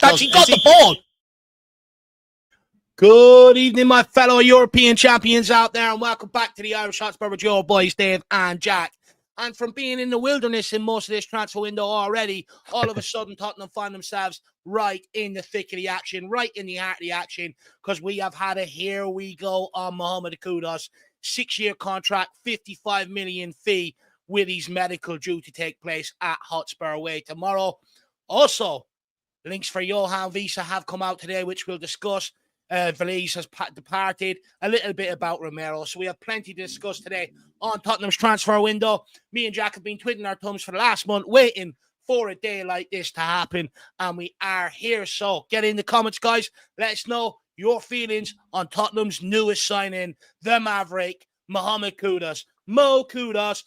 actually got the ball. Good evening, my fellow European champions out there, and welcome back to the Irish Hotspur with your boys, Dave and Jack. And from being in the wilderness in most of this transfer window already, all of a sudden Tottenham find themselves right in the thick of the action, right in the heart of the action, because we have had a here we go on Mohamed Kudos, 6-year contract, 55 million fee, with his medical due to take place at Hotspur away tomorrow. Also, links for Yoane Wissa have come out today, which we'll discuss. Veliz has departed, a little bit about Romero. So we have plenty to discuss today on Tottenham's transfer window. Me and Jack have been twiddling our thumbs for the last month, waiting for a day like this to happen, and we are here. So get in the comments, guys. Let us know your feelings on Tottenham's newest signing, the Maverick, Mohamed Kudos. Mo Kudos,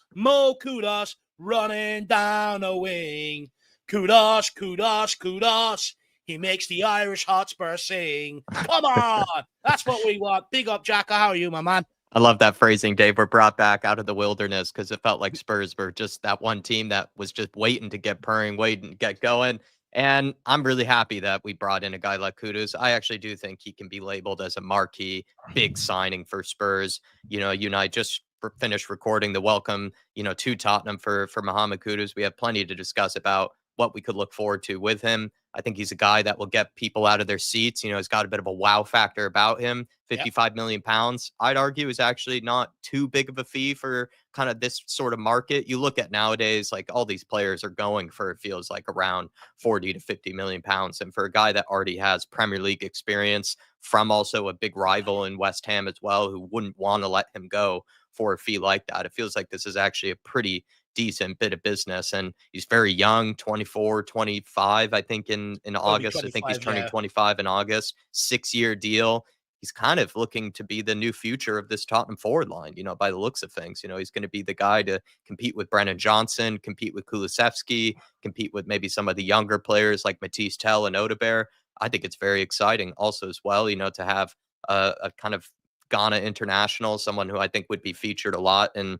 running down a wing. Kudos, Kudos, Kudos. He makes the Irish Hotspur sing. Come on. That's what we want. Big up, Jacka. How are you, my man? I love that phrasing, Dave. We're brought back out of the wilderness because it felt like Spurs were just that one team that was just waiting to get purring, waiting to get going. And I'm really happy that we brought in a guy like Kudos. I actually do think he can be labeled as a marquee, big signing for Spurs. You know, you and I just finished recording the welcome, to Tottenham for Mohamed Kudos. We have plenty to discuss about what we could look forward to with him. I think he's a guy that will get people out of their seats. He's got a bit of a wow factor about him. 55 million pounds, I'd argue, is actually not too big of a fee for kind of this sort of market. You look at nowadays, like all these players are going for, it feels like, around 40 to 50 million pounds. And for a guy that already has Premier League experience from also a big rival in West Ham as well, who wouldn't want to let him go for a fee like that, it feels like this is actually a pretty decent bit of business. And he's very young, 24, 25, I think in August. I think he's turning 25 in August. 6-year deal. He's kind of looking to be the new future of this Tottenham forward line, by the looks of things. He's going to be the guy to compete with Brennan Johnson, compete with Kulusevski, compete with maybe some of the younger players like Matisse Tell and Odebear. I think it's very exciting also as well, to have a kind of Ghana international, someone who I think would be featured a lot in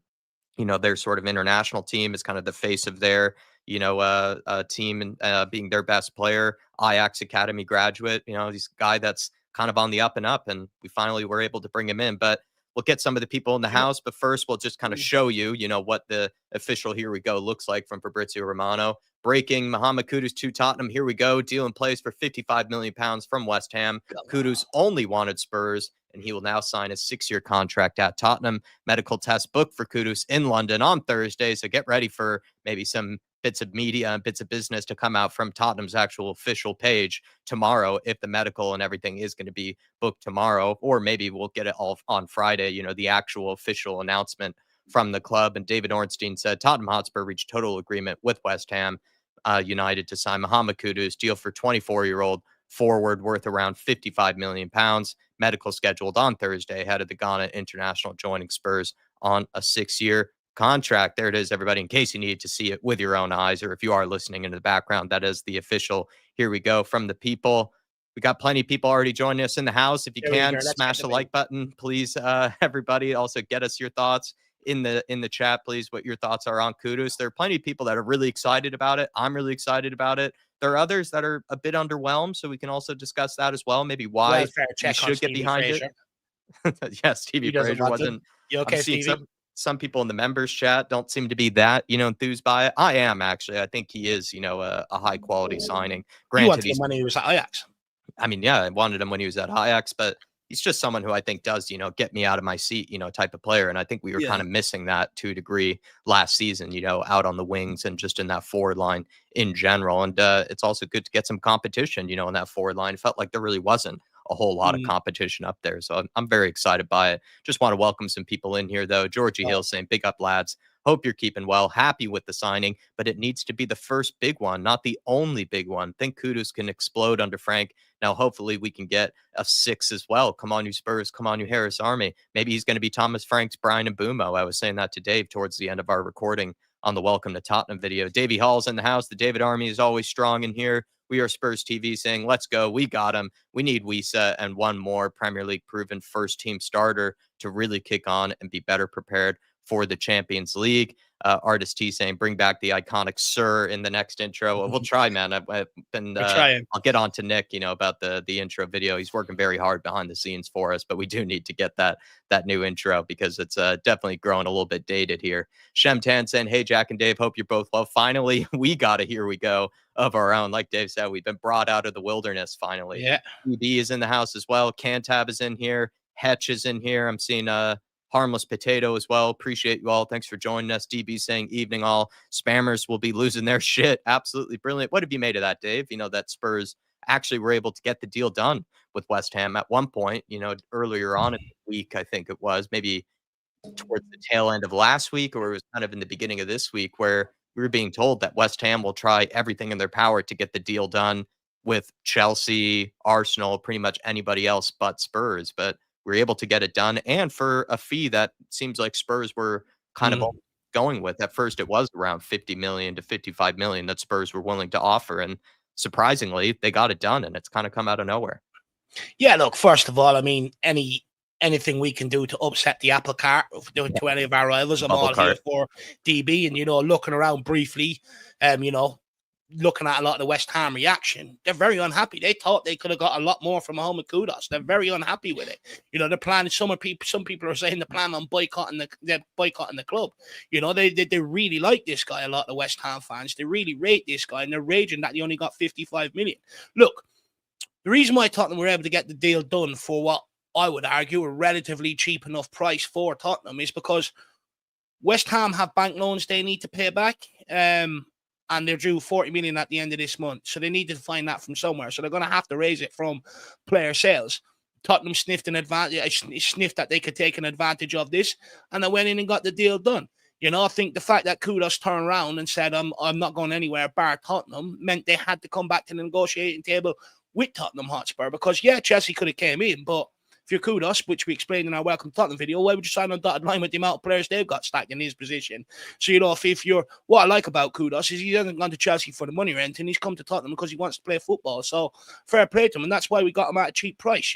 their sort of international team, is kind of the face of their, team, and being their best player. Ajax Academy graduate, he's a guy that's kind of on the up and up, and we finally were able to bring him in. But we'll get some of the people in the house. But first, we'll just kind of show you, what the official Here We Go looks like from Fabrizio Romano. Breaking: Mohamed Kudos to Tottenham. Here we go. Deal in place for 55 million pounds from West Ham. Kudos only wanted Spurs, and he will now sign a 6-year contract at Tottenham. Medical test booked for Kudos in London on Thursday. So get ready for maybe some bits of media and bits of business to come out from Tottenham's actual official page tomorrow, if the medical and everything is going to be booked tomorrow, or maybe we'll get it all on Friday, the actual official announcement from the club. And David Ornstein said Tottenham Hotspur reached total agreement with West Ham United to sign Mohamed Kudos, deal for 24-year-old forward worth around 55 million pounds. Medical scheduled on Thursday ahead of the Ghana international joining Spurs on a 6-year contract. There it is, everybody, in case you need to see it with your own eyes, or if you are listening in the background, that is the official Here We Go from the people. We got plenty of people already joining us in the house. If you can, smash the like button, please, everybody. Also, get us your thoughts in the chat, please, what your thoughts are on Kudos. There are plenty of people that are really excited about it. I'm really excited about it. There are others that are a bit underwhelmed, so we can also discuss that as well. Maybe why you should get behind it. Yes, Stevie Fraser wasn't. You okay, I'm seeing Stevie? some people in the members chat don't seem to be that, enthused by it. I am, actually. I think he is, a high quality signing. Granted, he's when he was at Ajax. I mean, yeah, I wanted him when he was at Ajax, but he's just someone who I think does, get me out of my seat, type of player. And I think we were kind of missing that to a degree last season, out on the wings and just in that forward line in general. And it's also good to get some competition, in that forward line. It felt like there really wasn't a whole lot of competition up there. So I'm very excited by it. Just want to welcome some people in here, though. Georgie Hill saying, big up, lads. Hope you're keeping well. Happy with the signing, but it needs to be the first big one, not the only big one. Think Kudos can explode under Frank. Now, hopefully we can get a 6 as well. Come on, you Spurs. Come on, you Harris Army. Maybe he's going to be Thomas Franks, Brian and Bumo. I was saying that to Dave towards the end of our recording on the Welcome to Tottenham video. Davey Hall's in the house. The David Army is always strong in here. We are Spurs TV saying, let's go. We got him. We need Wissa and one more Premier League proven first team starter to really kick on and be better prepared for the Champions League. Artist T saying, bring back the iconic Sir in the next intro. Well, we'll try, man. I've been, I'll get on to Nick, about the intro video. He's working very hard behind the scenes for us, but we do need to get that new intro because it's definitely growing a little bit dated here. Shem Tan saying, hey, Jack and Dave, hope you're both well. Finally, we got a Here We Go of our own. Like Dave said, we've been brought out of the wilderness finally. Yeah. EB is in the house as well. Cantab is in here. Hetch is in here. I'm seeing Harmless Potato as well. Appreciate you all. Thanks for joining us. DB saying, evening all. Spammers will be losing their shit. Absolutely brilliant. What have you made of that, Dave? That Spurs actually were able to get the deal done with West Ham at one point, earlier on in the week, I think it was, maybe towards the tail end of last week, or it was kind of in the beginning of this week, where we were being told that West Ham will try everything in their power to get the deal done with Chelsea, Arsenal, pretty much anybody else but Spurs. But we were able to get it done, and for a fee that seems like Spurs were kind of going with. At first, it was around 50 million to 55 million that Spurs were willing to offer, and surprisingly, they got it done, and it's kind of come out of nowhere. Yeah, look, first of all, I mean, anything we can do to upset the apple cart to any of our rivals, I'm all here for. DB. And, looking around briefly, looking at a lot of the West Ham reaction, they're very unhappy. They thought they could have got a lot more from Mohamed Kudos. They're very unhappy with it. The plan is some people are saying the plan on boycotting the club. They really like this guy, a lot of the West Ham fans. They really rate this guy, and they're raging that he only got 55 million. Look, the reason why Tottenham were able to get the deal done for what I would argue a relatively cheap enough price for Tottenham is because West Ham have bank loans they need to pay back. And they're due 40 million at the end of this month. So they need to find that from somewhere. So they're going to have to raise it from player sales. Tottenham sniffed that they could take an advantage of this, and they went in and got the deal done. I think the fact that Kudos turned around and said, I'm not going anywhere bar Tottenham, meant they had to come back to the negotiating table with Tottenham Hotspur, because, yeah, Chelsea could have came in, but if you're Kudos, which we explained in our Welcome to Tottenham video, why would you sign on dotted line with the amount of players they've got stacked in his position? So, if you're, what I like about Kudos is he hasn't gone to Chelsea for the money or anything. He's come to Tottenham because he wants to play football. So, fair play to him. And that's why we got him at a cheap price.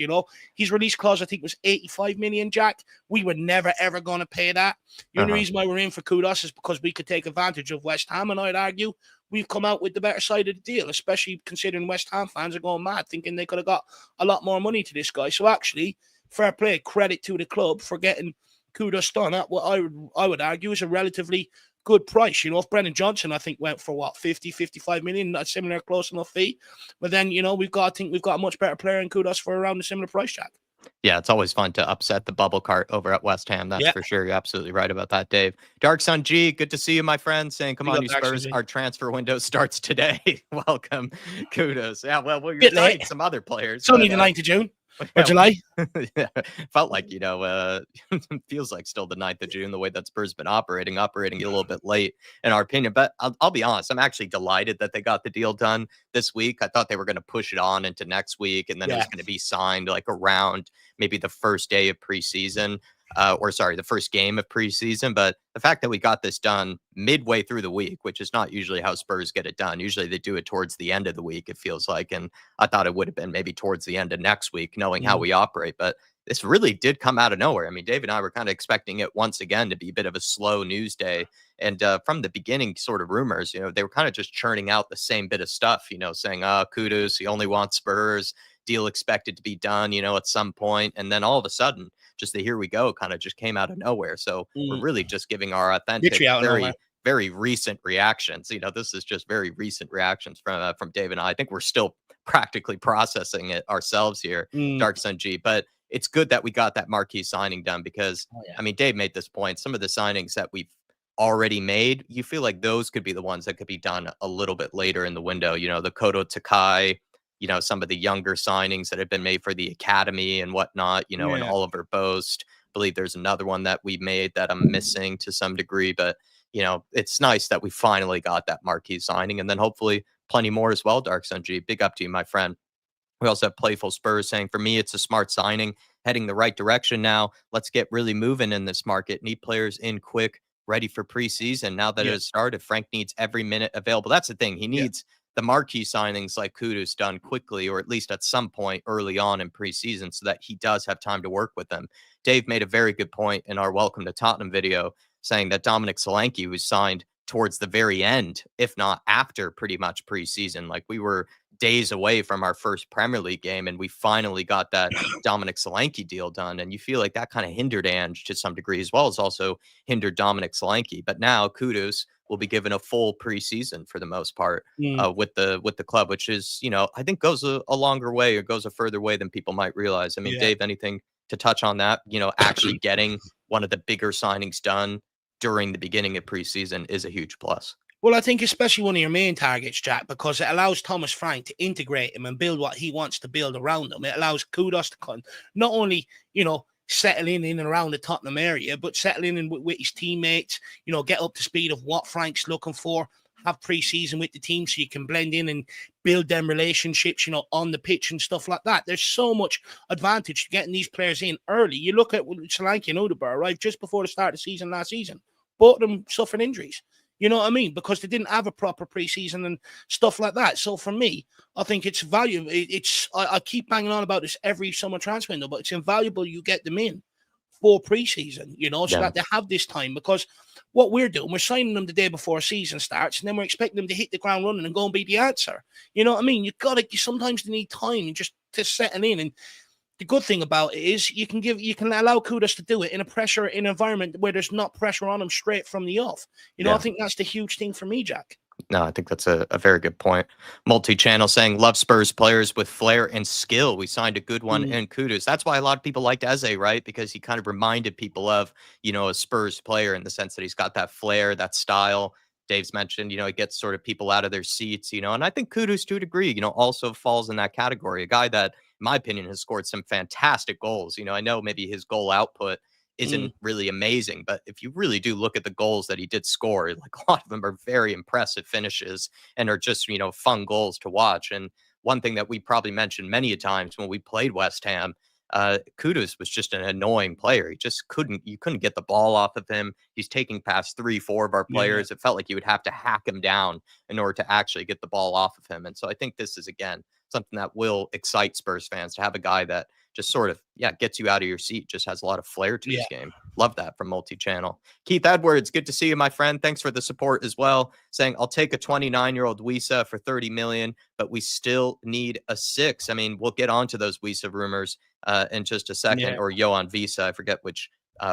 His release clause, I think, was 85 million, Jack. We were never, ever going to pay that. The only reason why we're in for Kudos is because we could take advantage of West Ham. And I'd argue we've come out with the better side of the deal, especially considering West Ham fans are going mad, thinking they could have got a lot more money to this guy. So, actually, fair play, credit to the club for getting Kudos done at what I would argue is a relatively good price. If Brennan Johnson, I think, went for 50, 55 million, a similar close enough fee. But then, we've got a much better player in Kudos for around a similar price, Jack. Yeah, it's always fun to upset the bubble cart over at West Ham. That's for sure. You're absolutely right about that, Dave. Dark Sun G, good to see you, my friend. Saying, come on, you Spurs. Our transfer window starts today. Welcome. Kudos. Yeah, well, you're signing some other players. It's only the 9th of June. Or July? Yeah, felt like, feels like still the 9th of June, the way that Spurs been operating a little bit late, in our opinion. But I'll be honest, I'm actually delighted that they got the deal done this week. I thought they were going to push it on into next week, and then it was going to be signed like around maybe the first day of preseason. The first game of preseason. But the fact that we got this done midway through the week, which is not usually how Spurs get it done. Usually they do it towards the end of the week, it feels like. And I thought it would have been maybe towards the end of next week, knowing how we operate. But this really did come out of nowhere. I mean, Dave and I were kind of expecting it once again to be a bit of a slow news day. And from the beginning sort of rumors, they were kind of just churning out the same bit of stuff, saying, Kudos, he only wants Spurs, deal expected to be done, at some point. And then all of a sudden, just the Here We Go kind of just came out of nowhere. So we're really just giving our authentic, very recent reactions. This is just very recent reactions from Dave and I. I think we're still practically processing it ourselves here, Dark Sun G. But it's good that we got that marquee signing done because, I mean, Dave made this point. Some of the signings that we've already made, you feel like those could be the ones that could be done a little bit later in the window. The Kodo Takai, some of the younger signings that have been made for the academy and whatnot, and Oliver Boast. I believe there's another one that we made that I'm missing to some degree, but it's nice that we finally got that marquee signing, and then hopefully plenty more as well. Dark Sun G, big up to you, my friend. We also have Playful Spurs saying, for me, it's a smart signing, heading the right direction now. Let's get really moving in this market. Need players in quick, ready for preseason. Now that it has started, Frank needs every minute available. That's the thing. He needs the marquee signings like Kudos done quickly, or at least at some point early on in preseason, so that he does have time to work with them. Dave made a very good point in our Welcome to Tottenham video, saying that Dominic Solanke was signed towards the very end, if not after pretty much preseason. Like, we were days away from our first Premier League game, and we finally got that Dominic Solanke deal done. And you feel like that kind of hindered Ange to some degree, as well as also hindered Dominic Solanke. But now Kudos will be given a full preseason for the most part with the club, which is, I think goes a longer way, or goes a further way than people might realize. I mean, Dave, anything to touch on that? Actually getting one of the bigger signings done during the beginning of preseason is a huge plus. Well, I think especially one of your main targets, Jack, because it allows Thomas Frank to integrate him and build what he wants to build around him. It allows Kudos to not only, settle in and around the Tottenham area, but settle in with his teammates, get up to speed of what Frank's looking for, have pre-season with the team so you can blend in and build them relationships, on the pitch and stuff like that. There's so much advantage to getting these players in early. You look at Solanke and Odegaard arrived just before the start of the season last season. Both of them suffered injuries. You know what I mean? Because they didn't have a proper preseason and stuff like that. So for me, I think it's valuable. I keep banging on about this every summer transfer window, but it's invaluable you get them in for preseason, so that they have this time. Because what we're doing, we're signing them the day before season starts, and then we're expecting them to hit the ground running and go and be the answer. You know what I mean? Sometimes they need time just to settle in. And the good thing about it is you can allow Kudos to do it in an environment where there's not pressure on them straight from the off. I think that's the huge thing for me, Jack. No, I think that's a very good point. Multi-channel saying, love Spurs players with flair and skill. We signed a good one in Kudos. That's why a lot of people liked Eze, right? Because he kind of reminded people of, a Spurs player in the sense that he's got that flair, that style. Dave's mentioned, he gets sort of people out of their seats, and I think Kudos to a degree, also falls in that category. A guy that, in my opinion, has scored some fantastic goals. I know maybe his goal output isn't really amazing, but if you really do look at the goals that he did score, like, a lot of them are very impressive finishes and are just, fun goals to watch. And one thing that we probably mentioned many a times when we played West Ham, Kudos was just an annoying player. You couldn't get the ball off of him. He's taking past 3-4 of our players. It felt like you would have to hack him down in order to actually get the ball off of him. And so I think this is, again, something that will excite Spurs fans, to have a guy that just sort of, gets you out of your seat, just has a lot of flair to his game. Love that from Multi-Channel. Keith Edwards, good to see you, my friend. Thanks for the support as well. Saying, I'll take a 29-year-old Wissa for 30 million, but we still need a 6. I mean, we'll get onto those Wissa rumors in just a second, or Yoane Wissa. I forget which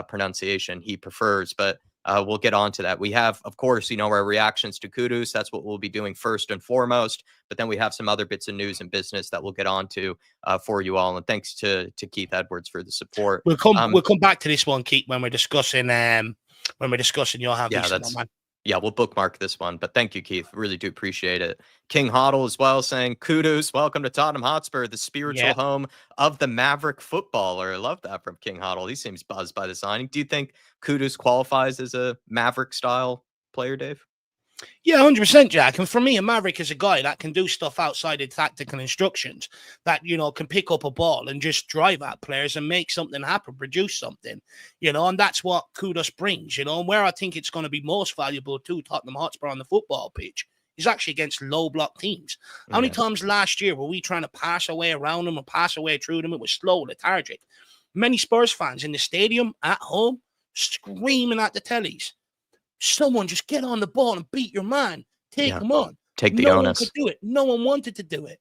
pronunciation he prefers, but we'll get on to that. We have, of course, our reactions to Kudos. That's what we'll be doing first and foremost. But then we have some other bits of news and business that we'll get on to for you all. And thanks to Keith Edwards for the support. We'll come back to this one, Keith, when we're discussing Yoane Wissa, man. Yeah, we'll bookmark this one. But thank you, Keith. Really do appreciate it. King Hoddle as well, saying, Kudos, welcome to Tottenham Hotspur, the spiritual home of the Maverick footballer. I love that from King Hoddle. He seems buzzed by the signing. Do you think Kudos qualifies as a Maverick-style player, Dave? Yeah, 100%, Jack. And for me, a Maverick is a guy that can do stuff outside of tactical instructions, that, can pick up a ball and just drive at players and make something happen, produce something, and that's what Kudos brings, and where I think it's going to be most valuable to Tottenham Hotspur on the football pitch is actually against low block teams. How many times last year were we trying to pass away around them or pass away through them? It was slow, lethargic. Many Spurs fans in the stadium, at home, screaming at the tellies. Someone just get on the ball and beat your man. Take him on. Take the onus. No one could do it. No one wanted to do it.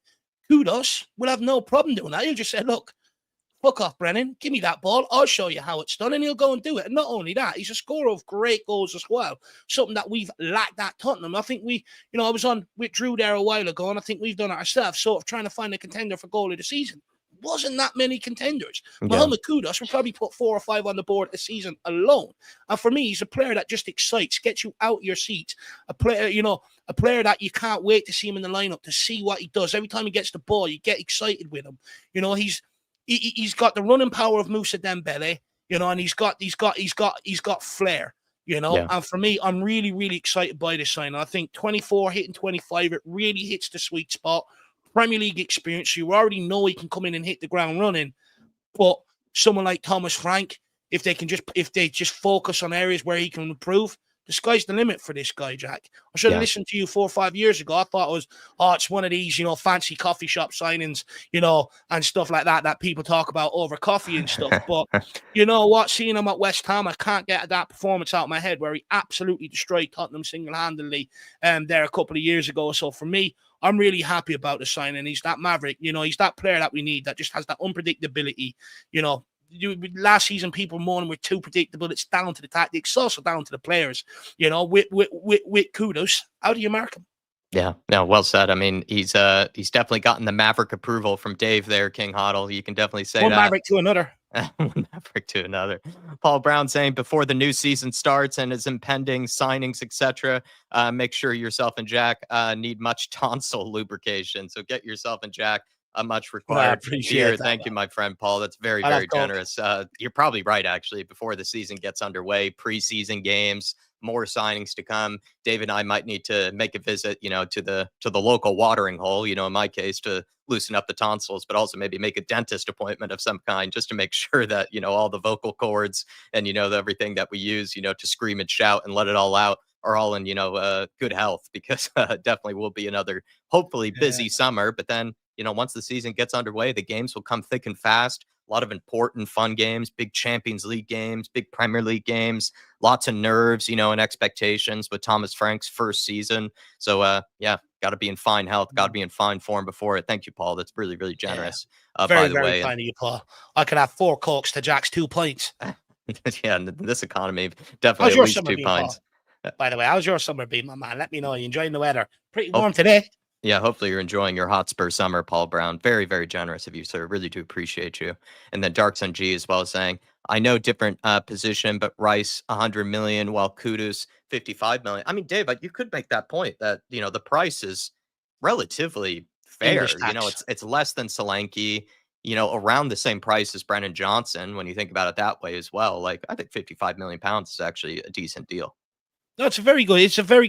Kudos will have no problem doing that. He'll just say, look, fuck off, Brennan. Give me that ball. I'll show you how it's done. And he'll go and do it. And not only that, he's a scorer of great goals as well. Something that we've lacked at Tottenham. I think I was on with Drew there a while ago, and I think we've done it ourselves, sort of trying to find a contender for goal of the season. Wasn't that many contenders. Mohamed Kudos will probably put 4 or 5 on the board this season alone. And for me, he's a player that just excites, gets you out your seat. A player that you can't wait to see him in the lineup, to see what he does. Every time he gets the ball, you get excited with him. He's got the running power of Moussa Dembele, and he's got flair. And for me, I'm really, really excited by this sign. I think 24 hitting 25, it really hits the sweet spot. Premier League experience, you already know he can come in and hit the ground running. But someone like Thomas Frank, if they just focus on areas where he can improve, the sky's the limit for this guy, Jack. I should have listened to you 4 or 5 years ago. I thought it was, it's one of these, fancy coffee shop signings, and stuff like that people talk about over coffee and stuff. But you know what? Seeing him at West Ham, I can't get that performance out of my head where he absolutely destroyed Tottenham single-handedly there a couple of years ago. So for me, I'm really happy about the signing. He's that maverick, he's that player that we need that just has that unpredictability, last season people moaning we're too predictable. It's down to the tactics. It's also down to the players. With Kudos, how do you mark him? Yeah, no, well said. I mean, he's definitely gotten the maverick approval from Dave there, King Hoddle. You can definitely say one that. Maverick to another. One maverick to another. Paul Brown saying before the new season starts and his impending signings, etc., make sure yourself and Jack need much tonsil lubrication. So get yourself and Jack a much required beer. Thank you, my friend Paul. That's very, very generous. You're probably right, actually. Before the season gets underway, preseason games, more signings to come. Dave and I might need to make a visit, to the local watering hole, in my case, to loosen up the tonsils, but also maybe make a dentist appointment of some kind just to make sure that, all the vocal cords and, everything that we use, to scream and shout and let it all out are all in, good health, because definitely will be another hopefully busy summer. But then, once the season gets underway, the games will come thick and fast. A lot of important, fun games, big Champions League games, big Premier League games, lots of nerves, and expectations with Thomas Frank's first season. So, got to be in fine health, got to be in fine form before it. Thank you, Paul. That's really, really generous. Very, by the very way. kind of you, Paul. I could have 4 Cokes to Jack's 2 pints. Yeah, in this economy, definitely at least 2 pints. By the way, how's your summer been, my man? Let me know. You enjoying the weather? Pretty warm today. Yeah, hopefully you're enjoying your Hotspur summer, Paul Brown. Very, very generous of you, sir. Really do appreciate you. And then Dark Sun G as well saying, I know different position, but Rice 100 million, while Kudos 55 million. I mean, Dave, you could make that point that, the price is relatively fair. It's less than Solanke, around the same price as Brennan Johnson when you think about it that way as well. Like, I think 55 million pounds is actually a decent deal. No, it's a very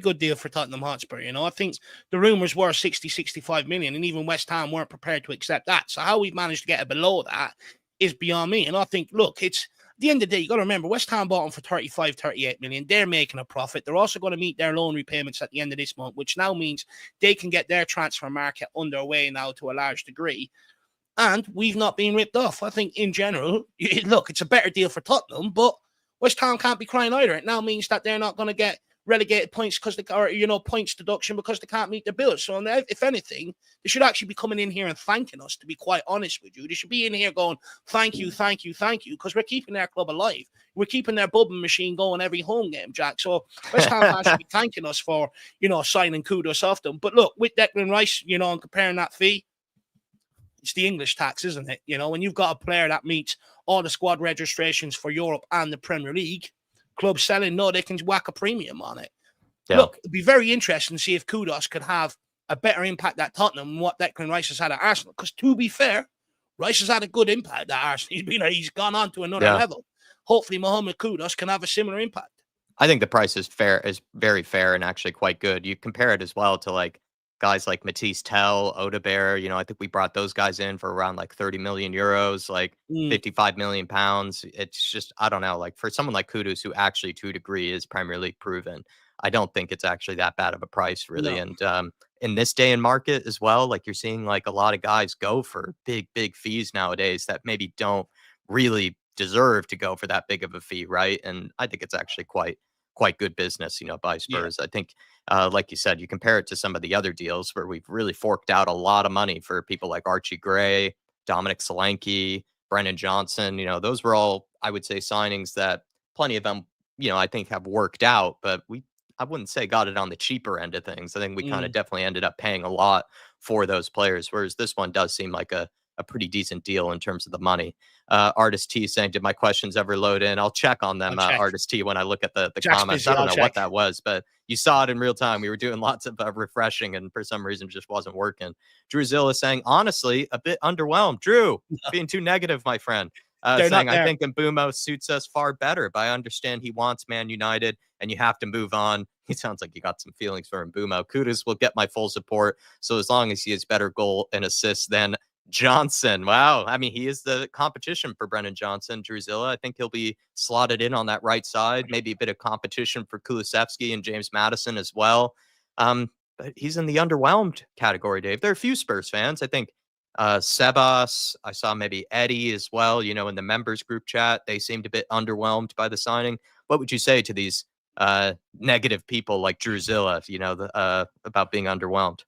good deal for Tottenham Hotspur. I think the rumours were 60, 65 million, and even West Ham weren't prepared to accept that. So how we've managed to get it below that is beyond me. And I think, look, it's at the end of the day, you got to remember, West Ham bought him for 35, 38 million. They're making a profit. They're also going to meet their loan repayments at the end of this month, which now means they can get their transfer market underway now to a large degree. And we've not been ripped off. I think in general, look, it's a better deal for Tottenham, but West Ham can't be crying either. It now means that they're not going to get relegated points because points deduction because they can't meet the bills. So if anything, they should actually be coming in here and thanking us, to be quite honest with you. They should be in here going, thank you, because we're keeping their club alive. We're keeping their bubbling machine going every home game, Jack. So West Ham fans should be thanking us for, signing Kudos off them. But look, with Declan Rice, and comparing that fee, it's the English tax, isn't it? When you've got a player that meets all the squad registrations for Europe and the Premier League, clubs selling, they can whack a premium on it. Yeah. Look, it'd be very interesting to see if Kudos could have a better impact at Tottenham than what Declan Rice has had at Arsenal. Because to be fair, Rice has had a good impact at Arsenal. He's gone on to another level. Hopefully, Mohamed Kudos can have a similar impact. I think the price is very fair and actually quite good. You compare it as well to guys like Matisse Tell, Odebear. I think we brought those guys in for around 30 million euros, 55 million pounds. It's just, I don't know, for someone like Kudos, who actually to a degree is Premier League proven, I don't think it's actually that bad of a price, really. No. And in this day and market as well, you're seeing a lot of guys go for big fees nowadays that maybe don't really deserve to go for that big of a fee, right? And I think it's actually quite good business, by Spurs. Yeah. I think, like you said, you compare it to some of the other deals where we've really forked out a lot of money for people like Archie Gray, Dominic Solanke, Brennan Johnson. Those were all, I would say, signings that plenty of them, I think have worked out, but I wouldn't say got it on the cheaper end of things. I think we kind of definitely ended up paying a lot for those players, whereas this one does seem like a pretty decent deal in terms of the money. Artist T saying, did my questions ever load in? I'll check on them, Artist T, when I look at the comments. I don't know what that was, but you saw it in real time. We were doing lots of refreshing, and for some reason, it just wasn't working. Drew Zilla saying, honestly, a bit underwhelmed. Drew, being too negative, my friend. Saying, I think Mbeumo suits us far better, but I understand he wants Man United, and you have to move on. He sounds like you got some feelings for Mbeumo. Kudos will get my full support. So as long as he has better goal and assists than Johnson. Wow. I mean, he is the competition for Brennan Johnson. Drusilla, I think he'll be slotted in on that right side. Maybe a bit of competition for Kulusevski and James Madison as well. But he's in the underwhelmed category, Dave. There are a few Spurs fans. I think Sebas, I saw maybe Eddie as well, in the members group chat. They seemed a bit underwhelmed by the signing. What would you say to these negative people like Drusilla, about being underwhelmed?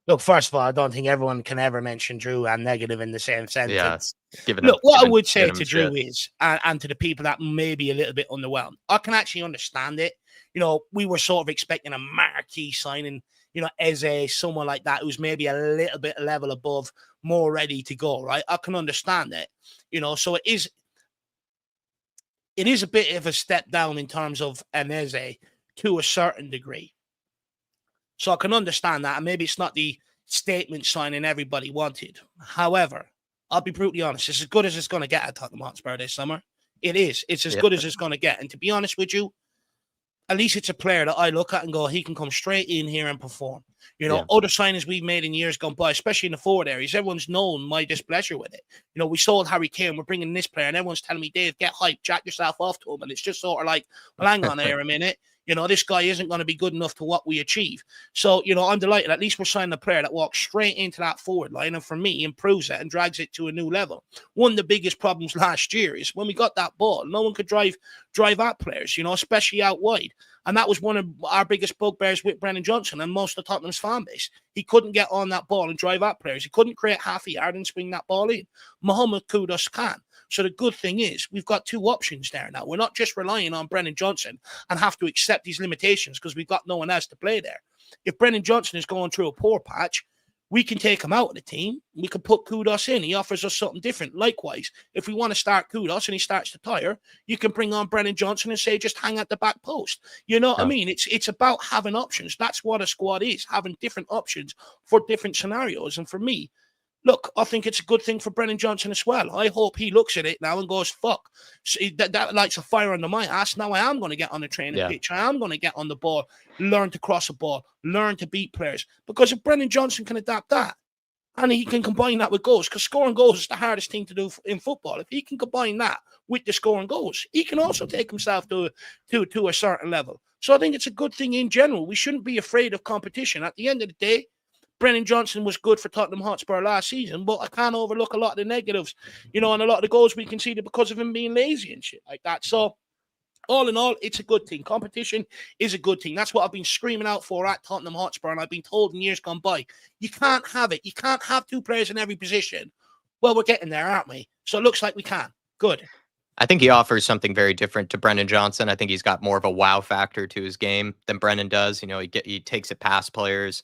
Look, first of all, I don't think everyone can ever mention Drew and negative in the same sentence. Yeah, look, what I would say to Drew is, and to the people that may be a little bit underwhelmed, I can actually understand it. We were sort of expecting a marquee signing, Eze, someone like that who's maybe a little bit level above, more ready to go, right? I can understand it, so it is a bit of a step down in terms of an Eze to a certain degree. So I can understand that, and maybe it's not the statement signing everybody wanted. However, I'll be brutally honest, it's as good as it's going to get at Tottenham Hotspur this summer. It is. It's as good as it's going to get. And to be honest with you, at least it's a player that I look at and go, he can come straight in here and perform. Other signings we've made in years gone by, especially in the forward areas, everyone's known my displeasure with it. We sold Harry Kane, we're bringing this player, and everyone's telling me, Dave, get hyped, jack yourself off to him. And it's just sort of like, well, hang on there a minute. This guy isn't going to be good enough to what we achieve. So, I'm delighted. At least we're signing a player that walks straight into that forward line and, for me, improves it and drags it to a new level. One of the biggest problems last year is when we got that ball, no one could drive at players, especially out wide. And that was one of our biggest bugbears with Brennan Johnson and most of Tottenham's fan base. He couldn't get on that ball and drive at players. He couldn't create half a yard and swing that ball in. Mohamed Kudos can. So the good thing is we've got two options there now. We're not just relying on Brennan Johnson and have to accept these limitations because we've got no one else to play there. If Brennan Johnson is going through a poor patch, we can take him out of the team. We can put Kudos in. He offers us something different. Likewise, if we want to start Kudos and he starts to tire, you can bring on Brennan Johnson and say, just hang at the back post. You know what I mean? It's about having options. That's what a squad is, having different options for different scenarios. And for me, look, I think it's a good thing for Brennan Johnson as well. I hope he looks at it now and goes, fuck, that lights a fire under my ass. Now I am going to get on the training pitch. I am going to get on the ball, learn to cross a ball, learn to beat players. Because if Brennan Johnson can adapt that, and he can combine that with goals, because scoring goals is the hardest thing to do in football. If he can combine that with the scoring goals, he can also take himself to a certain level. So I think it's a good thing in general. We shouldn't be afraid of competition. At the end of the day, Brennan Johnson was good for Tottenham Hotspur last season, but I can't overlook a lot of the negatives, and a lot of the goals we conceded because of him being lazy and shit like that. So all in all, it's a good thing. Competition is a good thing. That's what I've been screaming out for at Tottenham Hotspur, and I've been told in years gone by. You can't have it. You can't have two players in every position. Well, we're getting there, aren't we? So it looks like we can. Good. I think he offers something very different to Brennan Johnson. I think he's got more of a wow factor to his game than Brennan does. He takes it past players.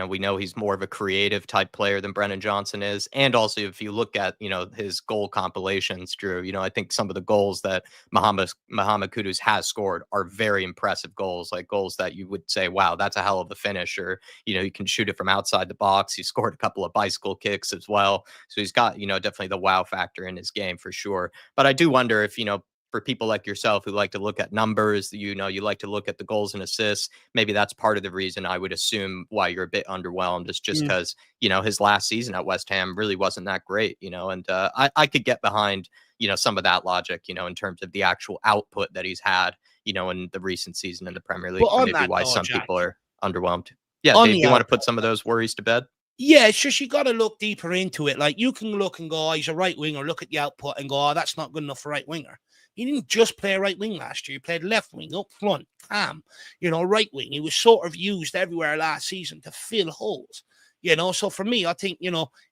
We know he's more of a creative type player than Brennan Johnson is. And also, if you look at, his goal compilations, Drew, I think some of the goals that Mohamed Kudos has scored are very impressive goals, like goals that you would say, wow, that's a hell of a finish. Or, you can shoot it from outside the box. He scored a couple of bicycle kicks as well. So he's got, definitely the wow factor in his game for sure. But I do wonder if, for people like yourself who like to look at numbers, you like to look at the goals and assists, maybe that's part of the reason I would assume why you're a bit underwhelmed is just because, his last season at West Ham really wasn't that great, and I could get behind, some of that logic, in terms of the actual output that he's had, in the recent season in the Premier League, maybe why some people are underwhelmed. Yeah, Dave, do you want to put some of those worries to bed? Yeah, it's just you got to look deeper into it. Like, you can look and go, oh, he's a right winger, look at the output and go, oh, that's not good enough for right winger. He didn't just play right wing last year. He played left wing, up front, cam, right wing. He was sort of used everywhere last season to fill holes, So for me, I think,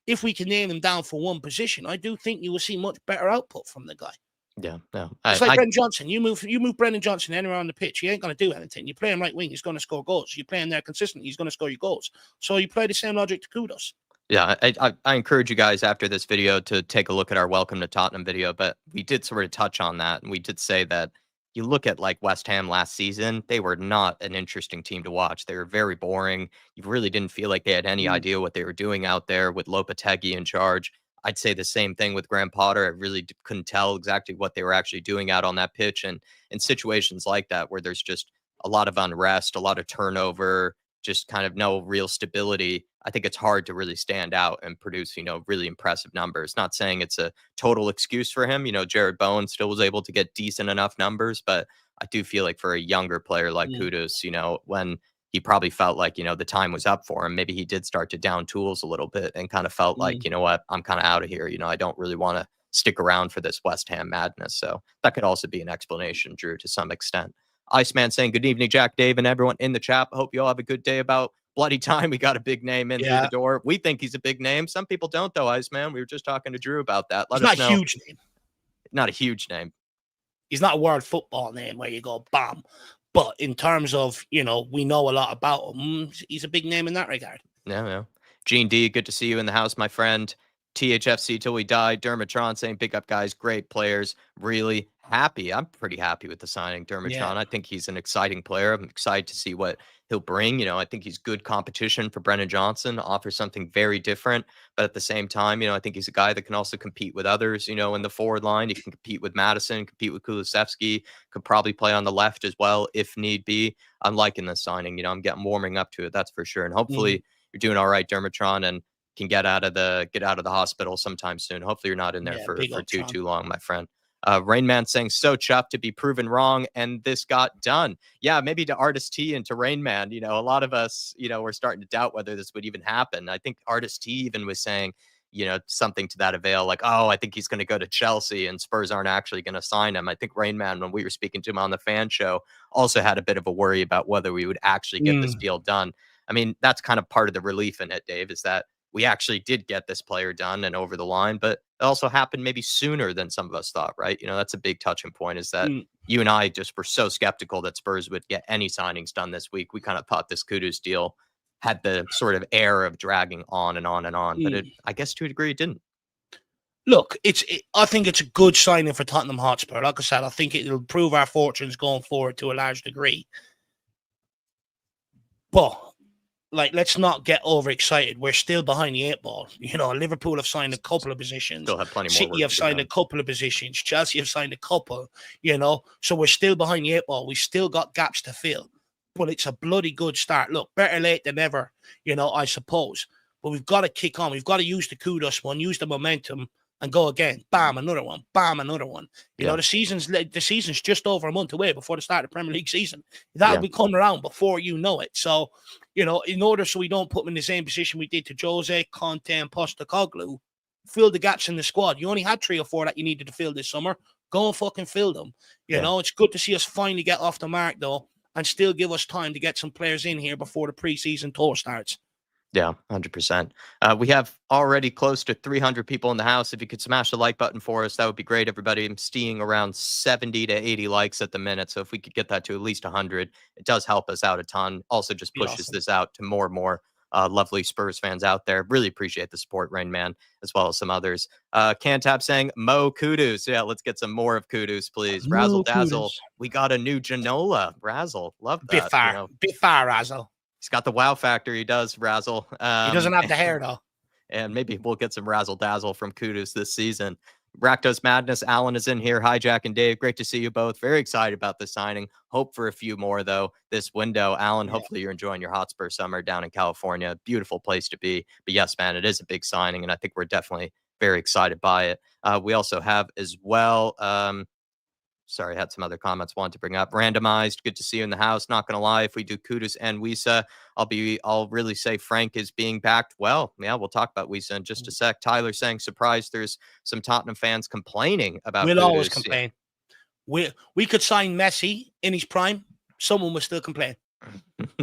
if we can nail him down for one position, I do think you will see much better output from the guy. Yeah, no. It's like Brennan Johnson. You move Brennan Johnson anywhere on the pitch, he ain't going to do anything. You play him right wing, he's going to score goals. You play him there consistently, he's going to score your goals. So you play the same logic to Kudos. Yeah, I encourage you guys after this video to take a look at our Welcome to Tottenham video, but we did sort of touch on that, and we did say that you look at like West Ham last season, they were not an interesting team to watch. They were very boring. You really didn't feel like they had any idea what they were doing out there with Lopetegui in charge. I'd say the same thing with Graham Potter. I really couldn't tell exactly what they were actually doing out on that pitch, and in situations like that where there's just a lot of unrest, a lot of turnover, just kind of no real stability, I think it's hard to really stand out and produce, really impressive numbers. Not saying it's a total excuse for him. Jared Bowen still was able to get decent enough numbers, but I do feel like for a younger player like Kudos, when he probably felt like, the time was up for him, maybe he did start to down tools a little bit and kind of felt like, you know what, I'm kind of out of here. I don't really want to stick around for this West Ham madness. So that could also be an explanation, Drew, to some extent. Iceman saying, good evening, Jack, Dave, and everyone in the chat. I hope you all have a good day. About bloody time we got a big name in through the door. We think he's a big name. Some people don't, though, Iceman. We were just talking to Drew about that. Let us know. Not a huge name. Not a huge name. He's not a world football name where you go, bam. But in terms of, we know a lot about him. He's a big name in that regard. Yeah. Gene D, good to see you in the house, my friend. THFC till we die. Dermatron saying, big up, guys. Great players. Really happy. I'm pretty happy with the signing, Dermatron. Yeah. I think he's an exciting player. I'm excited to see what he'll bring. I think he's good competition for Brennan Johnson, offers something very different. But at the same time, I think he's a guy that can also compete with others, in the forward line. He can compete with Madison, compete with Kulusevski, could probably play on the left as well if need be. I'm liking this signing. I'm getting warming up to it, that's for sure. And hopefully you're doing all right, Dermatron, and can get out of the hospital sometime soon. Hopefully you're not in there for too long, my friend. Rainman saying, so chuffed to be proven wrong, and this got done. Yeah, maybe to Artist T and to Rainman, a lot of us, we're starting to doubt whether this would even happen. I think Artist T even was saying, something to that avail, like, oh, I think he's going to go to Chelsea and Spurs aren't actually going to sign him. I think Rainman, when we were speaking to him on the fan show, also had a bit of a worry about whether we would actually get this deal done. I mean, that's kind of part of the relief in it, Dave, is that we actually did get this player done and over the line, but it also happened maybe sooner than some of us thought, right? That's a big touching point, is that you and I just were so skeptical that Spurs would get any signings done this week. We kind of thought this Kudus deal had the sort of air of dragging on and on and on, but I guess to a degree it didn't. Look, I think it's a good signing for Tottenham Hotspur. Like I said, I think it'll improve our fortunes going forward to a large degree. But let's not get overexcited. We're still behind the 8 ball. Liverpool have signed a couple of positions. Still have plenty more. City have signed a couple of positions. Chelsea have signed a couple, So we're still behind the 8 ball. We still got gaps to fill. But it's a bloody good start. Look, better late than never, I suppose. But we've got to kick on. We've got to use the Kudos one, use the momentum, and go again. Bam, another one. Bam, another one. The season's just over a month away before the start of the Premier League season. That'll be coming around before you know it. So, in order so we don't put them in the same position we did to Jose, Conte, and Postecoglou, fill the gaps in the squad. You only had 3 or 4 that you needed to fill this summer. Go and fucking fill them. It's good to see us finally get off the mark, though, and still give us time to get some players in here before the preseason tour starts. Yeah, 100%. We have already close to 300 people in the house. If you could smash the like button for us, that would be great, everybody. I'm seeing around 70 to 80 likes at the minute. So if we could get that to at least 100, it does help us out a ton. Also just pushes this out to more and more lovely Spurs fans out there. Really appreciate the support, Rain Man, as well as some others. Cantab saying, Mo Kudos. Yeah, let's get some more of Kudos, please. Razzle Dazzle. We got a new Ginola. Razzle. Love that. Bit far, Razzle. He's got the wow factor. He does, Razzle. He doesn't have the hair, though. And maybe we'll get some razzle dazzle from Kudos this season. Rakdos Madness. Alan is in here. Hi, Jack and Dave. Great to see you both. Very excited about this signing. Hope for a few more, though, this window. Alan, hopefully you're enjoying your Hotspur summer down in California. Beautiful place to be. But yes, man, it is a big signing, and I think we're definitely very excited by it. We also have as well... Sorry, I had some other comments wanted to bring up. Randomized, good to see you in the house. Not going to lie, if we do Kudos and Wissa, I'll really say Frank is being backed well. Yeah, we'll talk about Wissa in just a sec. Tyler saying, surprised there's some Tottenham fans complaining about We'll Kudos. Always complain. We could sign Messi in his prime. Someone will still complain.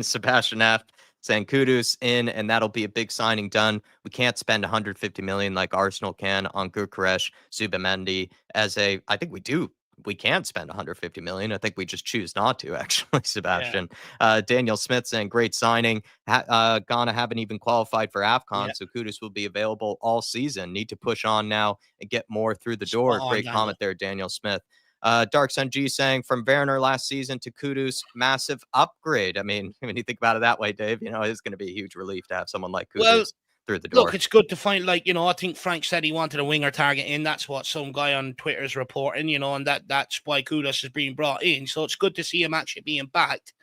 Sebastian F. saying Kudos in, and that'll be a big signing done. We can't spend 150 million like Arsenal can on Gyökeres, Zubimendi I think we do. We can't spend 150 million. I think we just choose not to, actually, Sebastian. Yeah. Daniel Smith saying, great signing. Ghana haven't even qualified for AFCON, so Kudos will be available all season. Need to push on now and get more through the door. Great comment there, Daniel Smith. Dark Sun G saying, from Werner last season to Kudos, massive upgrade. I mean, when you think about it that way, Dave, it's going to be a huge relief to have someone like Kudos. Through the door. Look, it's good to find, I think Frank said he wanted a winger target in. That's what some guy on Twitter is reporting, and that's why Kudos is being brought in. So it's good to see him actually being backed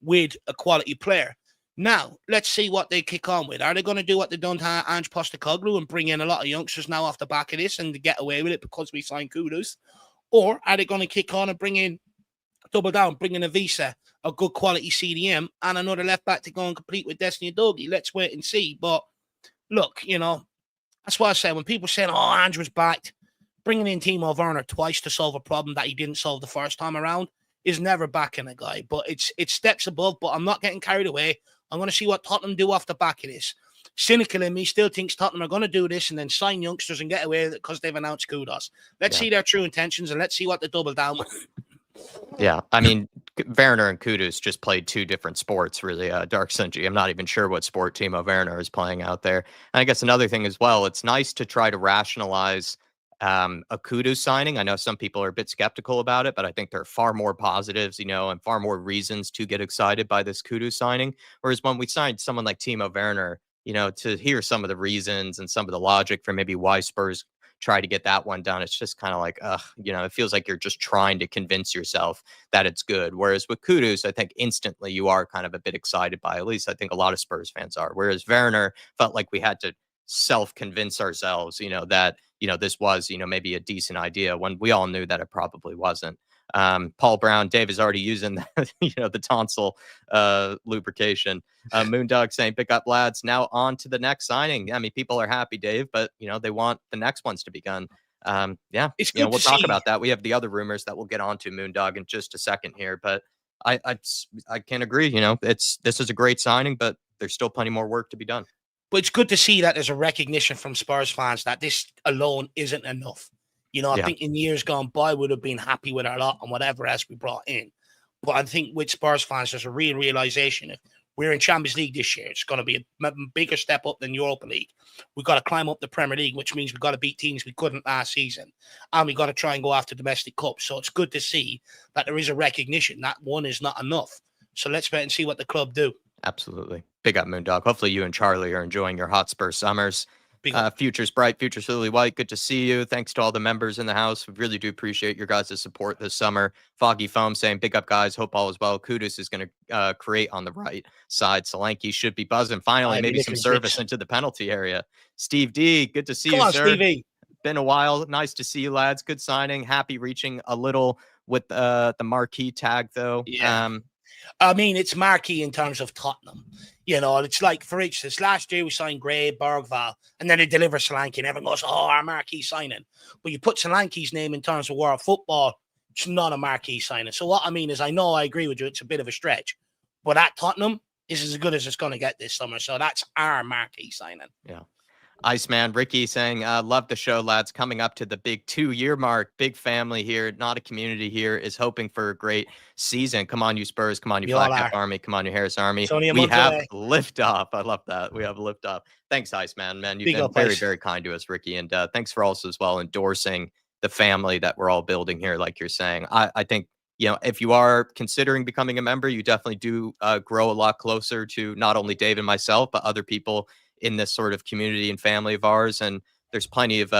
with a quality player. Now, let's see what they kick on with. Are they going to do what they've done to Ange Postecoglou and bring in a lot of youngsters now off the back of this and get away with it because we signed Kudos? Or are they going to kick on and double down, bring in a Wissa, a good quality CDM, and another left back to go and compete with Destiny Udogie? Let's wait and see. But look, that's why I say when people say, oh, Ange was backed, bringing in Timo Werner twice to solve a problem that he didn't solve the first time around is never backing a guy. But it's steps above, but I'm not getting carried away. I'm going to see what Tottenham do off the back of this. Cynical in me still thinks Tottenham are going to do this and then sign youngsters and get away with it because they've announced Kudos. Let's see their true intentions and let's see what they double down with. Yeah, I mean, Werner and Kudos just played two different sports, really. Dark Sunji, I'm not even sure what sport Timo Werner is playing out there. And I guess another thing as well, it's nice to try to rationalize a Kudos signing. I know some people are a bit skeptical about it, but I think there are far more positives, and far more reasons to get excited by this Kudos signing. Whereas when we signed someone like Timo Werner, to hear some of the reasons and some of the logic for maybe why Spurs try to get that one done, it's just kind of like, it feels like you're just trying to convince yourself that it's good. Whereas with Kudos, I think instantly you are kind of a bit excited by, at least I think a lot of Spurs fans are. Whereas Werner felt like we had to self-convince ourselves, that, this was, maybe a decent idea when we all knew that it probably wasn't. Paul Brown, Dave is already using the tonsil lubrication. Moondog saying, pick up lads. Now on to the next signing. I mean, people are happy, Dave, but they want the next ones to be done. It's good we'll talk about that. We have the other rumors that we'll get onto, Moondog, in just a second here, but I can agree. This is a great signing, but there's still plenty more work to be done. But it's good to see that there's a recognition from Spurs fans that this alone isn't enough. I think in years gone by, would have been happy with our lot and whatever else we brought in. But I think with Spurs fans, there's a real realization if we're in Champions League this year, it's going to be a bigger step up than Europa League. We've got to climb up the Premier League, which means we've got to beat teams we couldn't last season. And we've got to try and go after domestic cups. So it's good to see that there is a recognition that one is not enough. So let's wait and see what the club do. Absolutely. Big up, Moondog. Hopefully you and Charlie are enjoying your Hotspur summers. Future's bright, future's lily white. Good to see you. Thanks to all the members in the house. We really do appreciate your guys' support this summer. Foggy Foam saying, big up, guys. Hope all is well. Kudos is going to create on the right side. Solanke should be buzzing. Finally, maybe some service into the penalty area. Steve D, good to see you, sir. Stevie. Been a while. Nice to see you, lads. Good signing. Happy reaching a little with the marquee tag, though. Yeah. I mean, it's marquee in terms of Tottenham. It's like, for instance, last year we signed Gray, Bergval, and then they deliver Solanke, and everyone goes, oh, our marquee signing. But you put Solanke's name in terms of world football, it's not a marquee signing. So what I mean is, I know I agree with you, it's a bit of a stretch. But at Tottenham, is as good as it's going to get this summer. So that's our marquee signing. Yeah. Iceman Ricky saying, love the show, lads. Coming up to the big 2-year mark. Big family here, not a community here, is hoping for a great season. Come on, you Spurs. Come on, you Black Cap Army. Come on, you Harris Army. We have liftoff. I love that. We have liftoff. Thanks, Iceman, man. You've been very, very kind to us, Ricky. And thanks for also as well endorsing the family that we're all building here, like you're saying. I think, if you are considering becoming a member, you definitely do grow a lot closer to not only Dave and myself, but other people in this sort of community and family of ours. And there's plenty of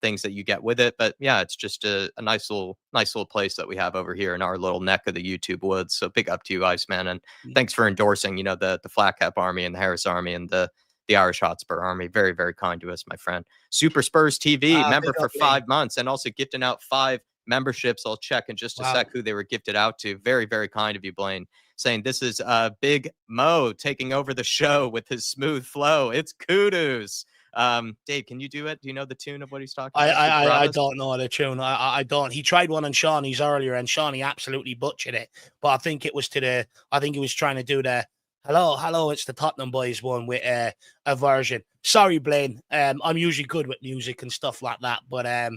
things that you get with it. But yeah, it's just a nice little place that we have over here in our little neck of the YouTube woods. So big up to you, Iceman. And thanks for endorsing, the Flat Cap Army and the Harris Army and the Irish Hotspur Army. Very, very kind to us, my friend. Super Spurs TV, member for 5 months, and also gifting out 5 memberships. I'll check in just a sec who they were gifted out to. Very, very kind of you, Blaine. Saying this is Big Mo taking over the show with his smooth flow. It's Kudos. Dave, can you do it? Do you know the tune of what he's talking about? I don't know the tune. I don't. He tried one on Shawnee's earlier, and Shawnee absolutely butchered it. But I think it was I think he was trying to do the hello, it's the Tottenham Boys one with a version. Sorry, Blaine. I'm usually good with music and stuff like that, but I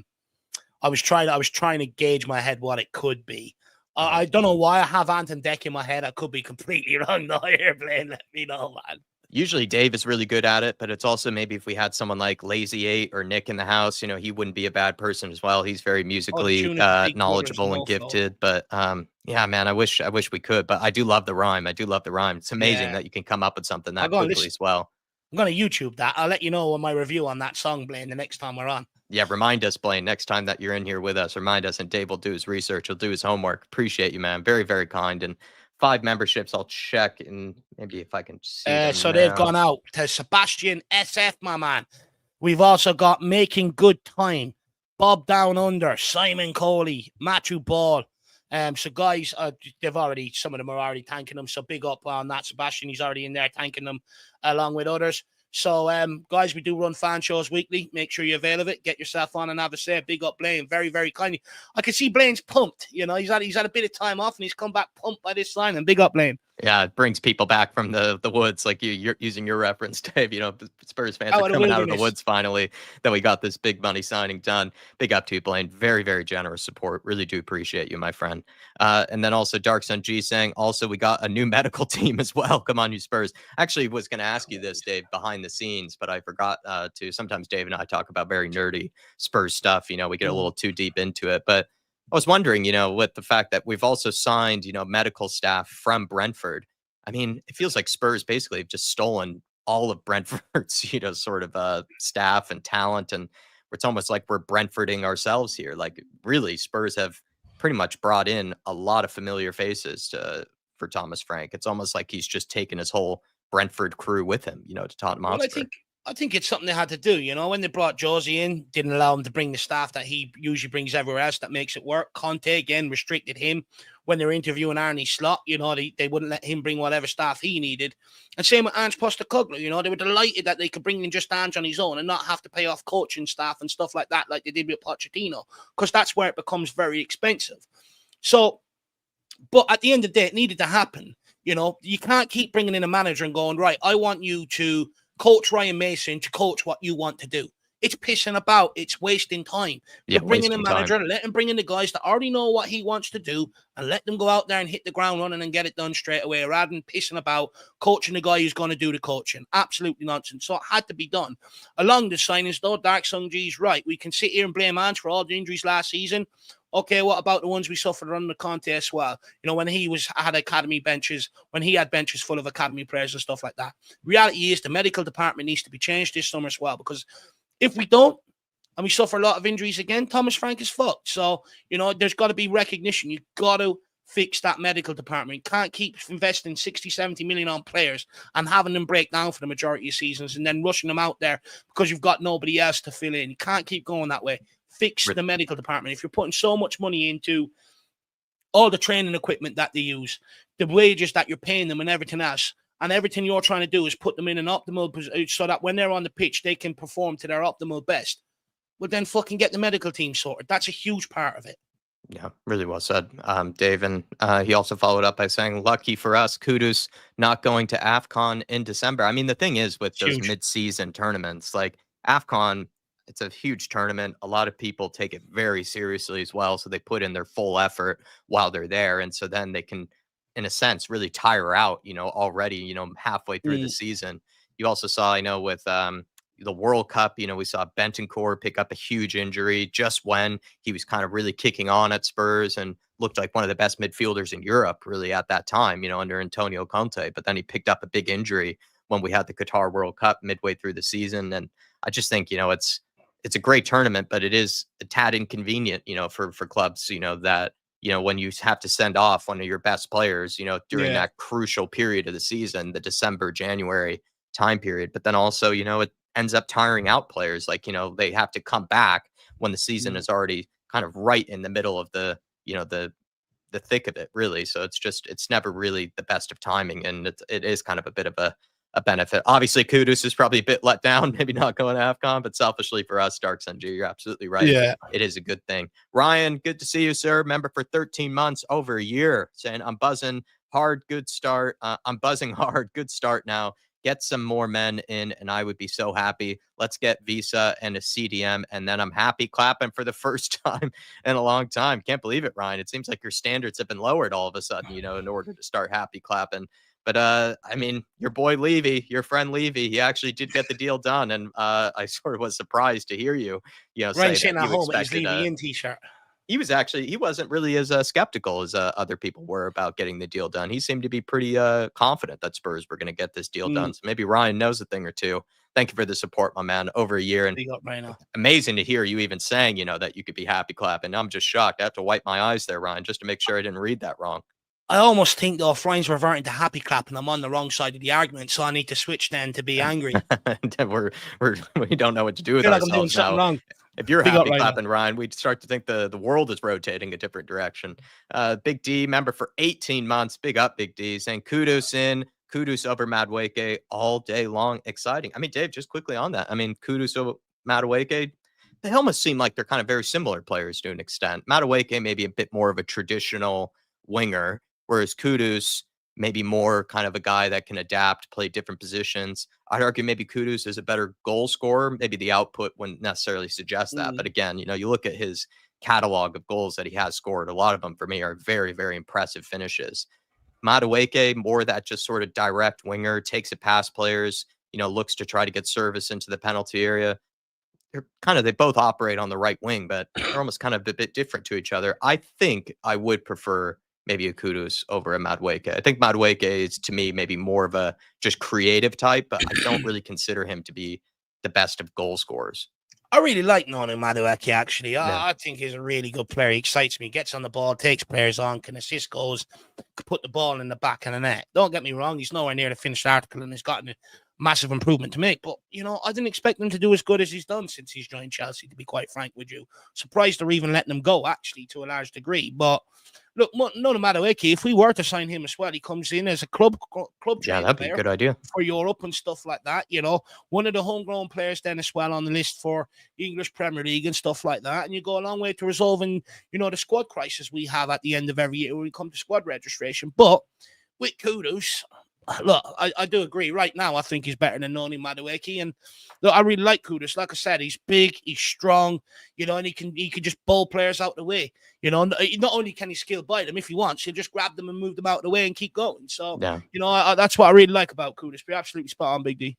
was trying to gauge my head what it could be. I don't know why I have Ant and Deck in my head. I could be completely wrong though. Here, Blaine, let me know, man. Usually Dave is really good at it, but it's also maybe if we had someone like Lazy 8 or Nick in the house, he wouldn't be a bad person as well. He's very musically knowledgeable and gifted. But yeah, man, I wish we could. But I do love the rhyme. It's amazing that you can come up with something that quickly as well. I'm going to YouTube that. I'll let you know on my review on that song, Blaine, the next time we're on. Yeah, remind us, Blaine, next time that you're in here with us, remind us, and Dave will do his research. He'll do his homework. Appreciate you, man. Very, very kind. And 5 memberships. I'll check and maybe if I can see them So now. they've gone out to Sebastian SF, my man. We've also got Making Good Time, Bob Down Under, Simon Coley, Matthew Ball. So guys, some of them are already thanking them. So big up on that, Sebastian. He's already in there thanking them along with others. So guys, we do run fan shows weekly. Make sure you avail of it. Get yourself on and have a say. Big up Blaine, very, very kindly. I can see Blaine's pumped. You know, he's had a bit of time off and he's come back pumped by this sign. And big up Blaine. Yeah, it brings people back from the woods, like you're using your reference, Dave. You know, Spurs fans are coming out of the woods finally that we got this big money signing done. Big up to you, Blaine. Very, very generous support. Really do appreciate you, my friend. And then also Dark Sun G saying, also, we got a new medical team as well. Come on, you Spurs. Actually, was going to ask you this, Dave, behind the scenes, but I forgot to. Sometimes Dave and I talk about very nerdy Spurs stuff. You know, we get a little too deep into it, but I was wondering, you know, with the fact that we've also signed, you know, medical staff from Brentford. I mean, it feels like Spurs basically have just stolen all of Brentford's, you know, sort of staff and talent. And it's almost like we're Brentfording ourselves here. Like, really, Spurs have pretty much brought in a lot of familiar faces for Thomas Frank. It's almost like he's just taken his whole Brentford crew with him, you know, to Tottenham Hotspur. I think it's something they had to do. You know, when they brought Josie in, didn't allow him to bring the staff that he usually brings everywhere else that makes it work. Conte, again, restricted him when they were interviewing Arne Slot. You know, they wouldn't let him bring whatever staff he needed. And same with Ange Postecoglou. You know, they were delighted that they could bring in just Ange on his own and not have to pay off coaching staff and stuff like that, like they did with Pochettino, because that's where it becomes very expensive. So, but at the end of the day, it needed to happen. You know, you can't keep bringing in a manager and going, right, I want you to coach Ryan Mason to coach what you want to do. It's pissing about. It's wasting time. You're bringing a manager, let him bring in the guys that already know what he wants to do and let them go out there and hit the ground running and get it done straight away rather than pissing about coaching the guy who's going to do the coaching. Absolutely nonsense. So it had to be done. Along the signings, though, Dark Sung G's right. We can sit here and blame Ange for all the injuries last season. Okay, what about the ones we suffered on the contest as well? You know, when he had academy benches, when he had benches full of academy players and stuff like that. Reality is the medical department needs to be changed this summer as well, because if we don't, and we suffer a lot of injuries again, Thomas Frank is fucked. So, you know, there's got to be recognition. You've got to fix that medical department. You can't keep investing 60, 70 million on players and having them break down for the majority of seasons and then rushing them out there because you've got nobody else to fill in. You can't keep going that way. Fix the medical department. If you're putting so much money into all the training equipment that they use, the wages that you're paying them and everything else, and everything you're trying to do is put them in an optimal position so that when they're on the pitch, they can perform to their optimal best, well, then fucking get the medical team sorted. That's a huge part of it. Yeah, really well said, Dave. And he also followed up by saying, lucky for us, Kudus not going to AFCON in December. I mean, the thing is with those mid-season tournaments, like AFCON, it's a huge tournament. A lot of people take it very seriously as well. So they put in their full effort while they're there. And so then they can, in a sense, really tire out, you know, already, you know, halfway through the season. You also saw, I know, with the World Cup, you know, we saw Bentancur pick up a huge injury just when he was kind of really kicking on at Spurs and looked like one of the best midfielders in Europe, really, at that time, you know, under Antonio Conte. But then he picked up a big injury when we had the Qatar World Cup midway through the season. And I just think, you know, it's a great tournament, but it is a tad inconvenient, you know, for clubs, you know, that, you know, when you have to send off one of your best players, you know, during that crucial period of the season, the December, January time period. But then also, you know, it ends up tiring out players. Like, you know, they have to come back when the season is already kind of right in the middle of the, you know, the thick of it, really. So it's never really the best of timing. And it is kind of a bit of a benefit. Obviously, Kudus is probably a bit let down, maybe not going to AFCON, but selfishly for us, Dark Sun G, you're absolutely right. Yeah. It is a good thing. Ryan, good to see you, sir. Member for 13 months, over a year, saying, I'm buzzing hard, good start. I'm buzzing hard, good start now. Get some more men in, and I would be so happy. Let's get Wissa and a CDM, and then I'm happy clapping for the first time in a long time. Can't believe it, Ryan. It seems like your standards have been lowered all of a sudden, you know, in order to start happy clapping. But, I mean, your boy Levy, your friend Levy, he actually did get the deal done. And I sort of was surprised to hear you know, Ryan say that at you home with his expected Levy in t-shirt. He wasn't really as skeptical as other people were about getting the deal done. He seemed to be pretty confident that Spurs were going to get this deal done. So maybe Ryan knows a thing or two. Thank you for the support, my man, over a year. And amazing to hear you even saying, you know, that you could be happy clapping. I'm just shocked. I have to wipe my eyes there, Ryan, just to make sure I didn't read that wrong. I almost think, though, if Ryan's reverting to happy clapping, I'm on the wrong side of the argument, so I need to switch then to be angry. We don't know what to do with Feel like I'm doing ourselves something now. wrong. If you're Big up, happy Ryan. clapping, Ryan, we'd start to think the world is rotating a different direction. Big D, member for 18 months. Big up, Big D, saying Kudos in, Kudos over Madueke all day long. Exciting. I mean, Dave, just quickly on that. I mean, Kudos over Madueke, they almost seem like they're kind of very similar players to an extent. Madueke maybe a bit more of a traditional winger, whereas Kudos maybe more kind of a guy that can adapt, play different positions. I'd argue maybe Kudos is a better goal scorer. Maybe the output wouldn't necessarily suggest that. But again, you look at his catalog of goals that he has scored, a lot of them for me are very, very impressive finishes. Madueke, more that just sort of direct winger, takes it past players, looks to try to get service into the penalty area. They both operate on the right wing, but they're almost kind of a bit different to each other. I think I would prefer maybe a Kudos over a Madueke. I think Madueke is, to me, maybe more of a just creative type, but I don't really consider him to be the best of goal scorers. I really like Yoane Madueke, actually. Yeah. I think he's a really good player. He excites me. Gets on the ball, takes players on, can assist goals, can put the ball in the back of the net. Don't get me wrong. He's nowhere near the finished article and he's gotten a massive improvement to make. But, I didn't expect him to do as good as he's done since he's joined Chelsea, to be quite frank with you. Surprised they're even letting him go, actually, to a large degree. But look, no matter what, if we were to sign him as well, he comes in as a club Yeah, that'd be a good idea for Europe and stuff like that. One of the homegrown players then as well on the list for the English Premier League and stuff like that. And you go a long way to resolving, the squad crisis we have at the end of every year when we come to squad registration. But with Kudos, look, I do agree. Right now, I think he's better than Yoane Madueke. And look, I really like Kudos. Like I said, he's big, he's strong, and he can just bowl players out the way. Not only can he skill bite them if he wants, he'll just grab them and move them out of the way and keep going. So, yeah. That's what I really like about Kudos. You're absolutely spot on, Big D.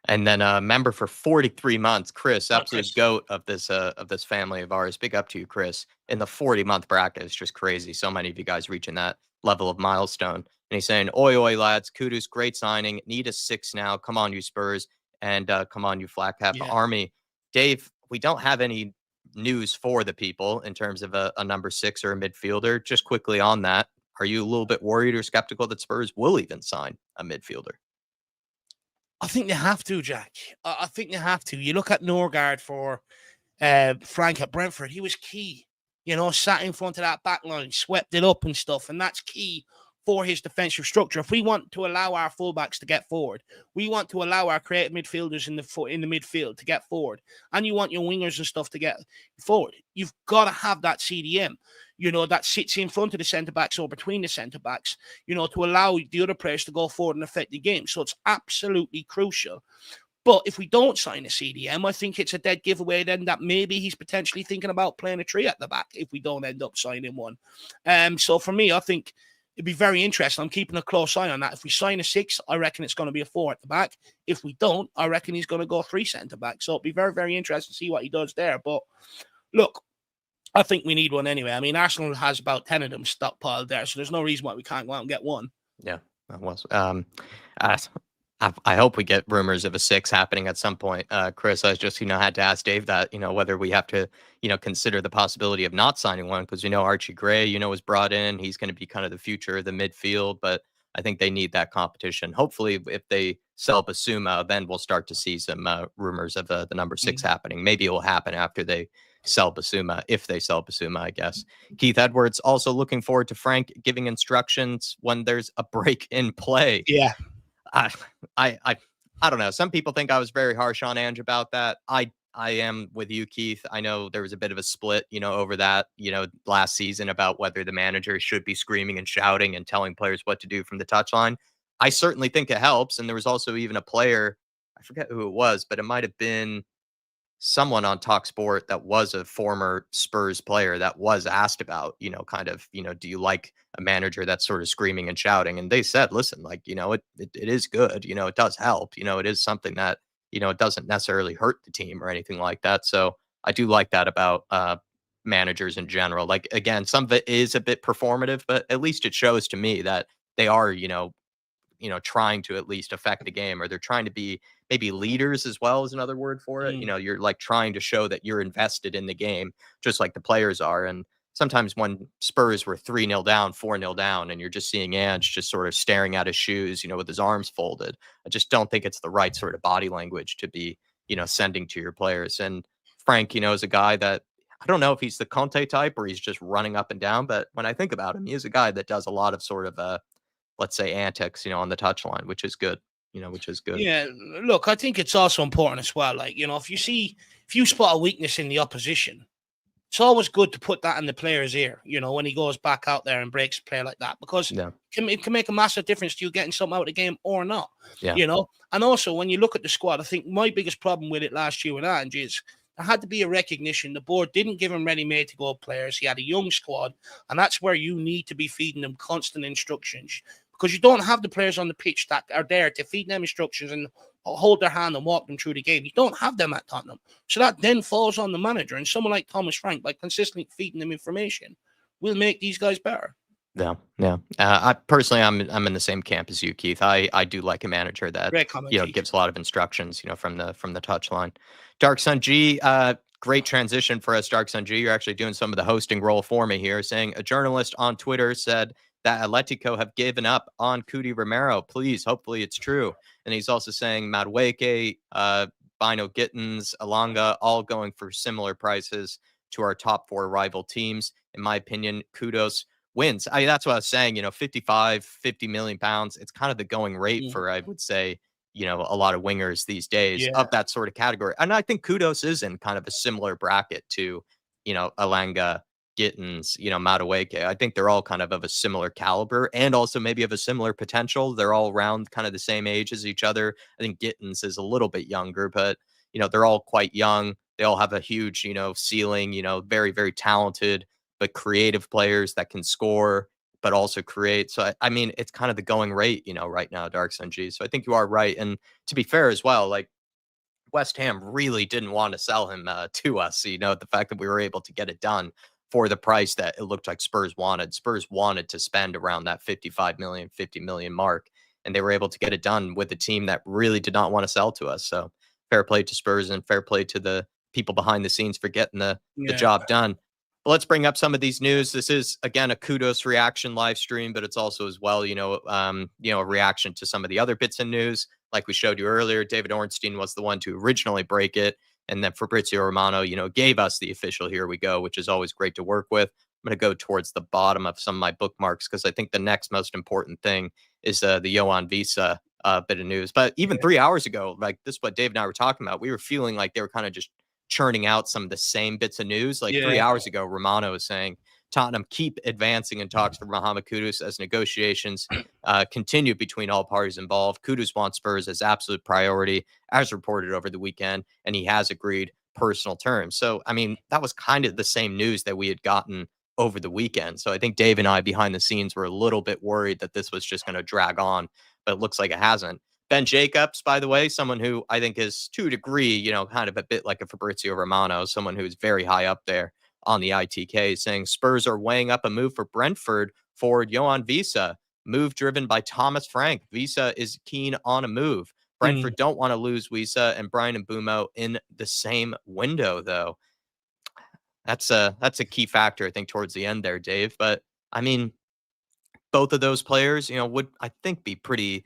And then a member for 43 months, Chris, absolute goat of this family of ours. Big up to you, Chris. In the 40-month bracket, it's just crazy. So many of you guys reaching that level of milestone. And he's saying, oi, lads, Kudos, great signing. Need a 6 now. Come on, you Spurs. And come on, you Flat Cap Army. Dave, we don't have any news for the people in terms of a number 6 or a midfielder. Just quickly on that, are you a little bit worried or skeptical that Spurs will even sign a midfielder? I think they have to, Jack. I think they have to. You look at Norgard for Frank at Brentford. He was key. Sat in front of that back line, swept it up and stuff. And that's key for his defensive structure. If we want to allow our fullbacks to get forward, we want to allow our creative midfielders in the midfield to get forward, and you want your wingers and stuff to get forward, you've got to have that CDM, that sits in front of the centre-backs or between the centre-backs, to allow the other players to go forward and affect the game. So it's absolutely crucial. But if we don't sign a CDM, I think it's a dead giveaway then that maybe he's potentially thinking about playing a 3 at the back if we don't end up signing one. So for me, I think it'd be very interesting. I'm keeping a close eye on that. If we sign a 6, I reckon it's going to be a 4 at the back. If we don't, I reckon he's going to go 3 centre-back. So it'd be very, very interesting to see what he does there. But look, I think we need one anyway. I mean, Arsenal has about 10 of them stockpiled there, so there's no reason why we can't go out and get one. Yeah, that was. I hope we get rumors of a 6 happening at some point. Chris, I just, had to ask Dave that, whether we have to, consider the possibility of not signing one, because, Archie Gray, was brought in. He's going to be kind of the future of the midfield, but I think they need that competition. Hopefully, if they sell Basuma, then we'll start to see some rumors of the number 6 happening. Maybe it will happen after they sell Basuma, if they sell Basuma, I guess. Keith Edwards also looking forward to Frank giving instructions when there's a break in play. Yeah. I don't know. Some people think I was very harsh on Ange about that. I am with you, Keith. I know there was a bit of a split, over that, last season about whether the manager should be screaming and shouting and telling players what to do from the touchline. I certainly think it helps. And there was also even a player, I forget who it was, but it might have been someone on Talk Sport that was a former Spurs player that was asked about, do you like a manager that's sort of screaming and shouting? And they said, listen, it is good. It does help. It is something that, it doesn't necessarily hurt the team or anything like that. So I do like that about managers in general. Like, again, some of it is a bit performative, but at least it shows to me that they are, trying to at least affect the game, or they're trying to be maybe leaders as well is another word for it. You're like trying to show that you're invested in the game, just like the players are. And sometimes when Spurs were 3-0 down, 4-0 down, and you're just seeing Ange just sort of staring at his shoes, with his arms folded. I just don't think it's the right sort of body language to be, sending to your players. And Frank, is a guy that I don't know if he's the Conte type or he's just running up and down, but when I think about him, he is a guy that does a lot of sort of, let's say, antics, on the touchline, which is good, which is good. Yeah, look, I think it's also important as well. Like, if you spot a weakness in the opposition, it's always good to put that in the player's ear, when he goes back out there and breaks a play like that, because it can make a massive difference to you getting something out of the game or not, And also, when you look at the squad, I think my biggest problem with it last year with Ange is there had to be a recognition. The board didn't give him ready-made to go players. He had a young squad, and that's where you need to be feeding them constant instructions, because you don't have the players on the pitch that are there to feed them instructions and hold their hand and walk them through the game. You don't have them at Tottenham. So that then falls on the manager, and someone like Thomas Frank, by consistently feeding them information, will make these guys better. Yeah. I personally, I'm in the same camp as you, Keith. I do like a manager that gives a lot of instructions, from the touchline. Dark Sun G, great transition for us, Dark Sun G. You're actually doing some of the hosting role for me here, saying a journalist on Twitter said that Atletico have given up on Cudi Romero. Please, hopefully it's true. And he's also saying Madueke, Bino Gittins, Alanga, all going for similar prices to our top 4 rival teams. In my opinion, Kudos wins. That's what I was saying, 55, 50 million pounds. It's kind of the going rate for, I would say, a lot of wingers these days of that sort of category. And I think Kudos is in kind of a similar bracket to, Alanga, Gittins, Madueke. I think they're all kind of a similar caliber and also maybe of a similar potential. They're all around kind of the same age as each other. I think Gittins is a little bit younger, but, they're all quite young. They all have a huge, ceiling, very, very talented, but creative players that can score, but also create. So, I mean, it's kind of the going rate, right now, Dark Sun G. So I think you are right. And to be fair as well, like West Ham really didn't want to sell him to us. The fact that we were able to get it done for the price that it looked like Spurs wanted. Spurs wanted to spend around that 55 million, 50 million mark, and they were able to get it done with a team that really did not want to sell to us. So fair play to Spurs and fair play to the people behind the scenes for getting the job done. But let's bring up some of these news. This is, again, a Kudos reaction live stream, but it's also as well, a reaction to some of the other bits of news. Like we showed you earlier, David Ornstein was the one to originally break it. And then Fabrizio Romano, gave us the official here we go, which is always great to work with. I'm going to go towards the bottom of some of my bookmarks because I think the next most important thing is the Yoane Wissa bit of news. But even 3 hours ago, like this is what Dave and I were talking about, we were feeling like they were kind of just churning out some of the same bits of news. Like 3 hours ago, Romano was saying Tottenham keep advancing in talks for Mohamed Kudos as negotiations continue between all parties involved. Kudos wants Spurs as absolute priority, as reported over the weekend, and he has agreed personal terms. So, I mean, that was kind of the same news that we had gotten over the weekend. So I think Dave and I behind the scenes were a little bit worried that this was just going to drag on, but it looks like it hasn't. Ben Jacobs, by the way, someone who I think is to a degree, kind of a bit like a Fabrizio Romano, someone who's very high up there on the ITK, saying Spurs are weighing up a move for Brentford forward Yoane Wissa, move driven by Thomas Frank. Wissa is keen on a move. Brentford don't want to lose Wissa and Brian Mbeumo in the same window, though. That's a key factor, I think, towards the end there, Dave. But I mean, both of those players, would I think be pretty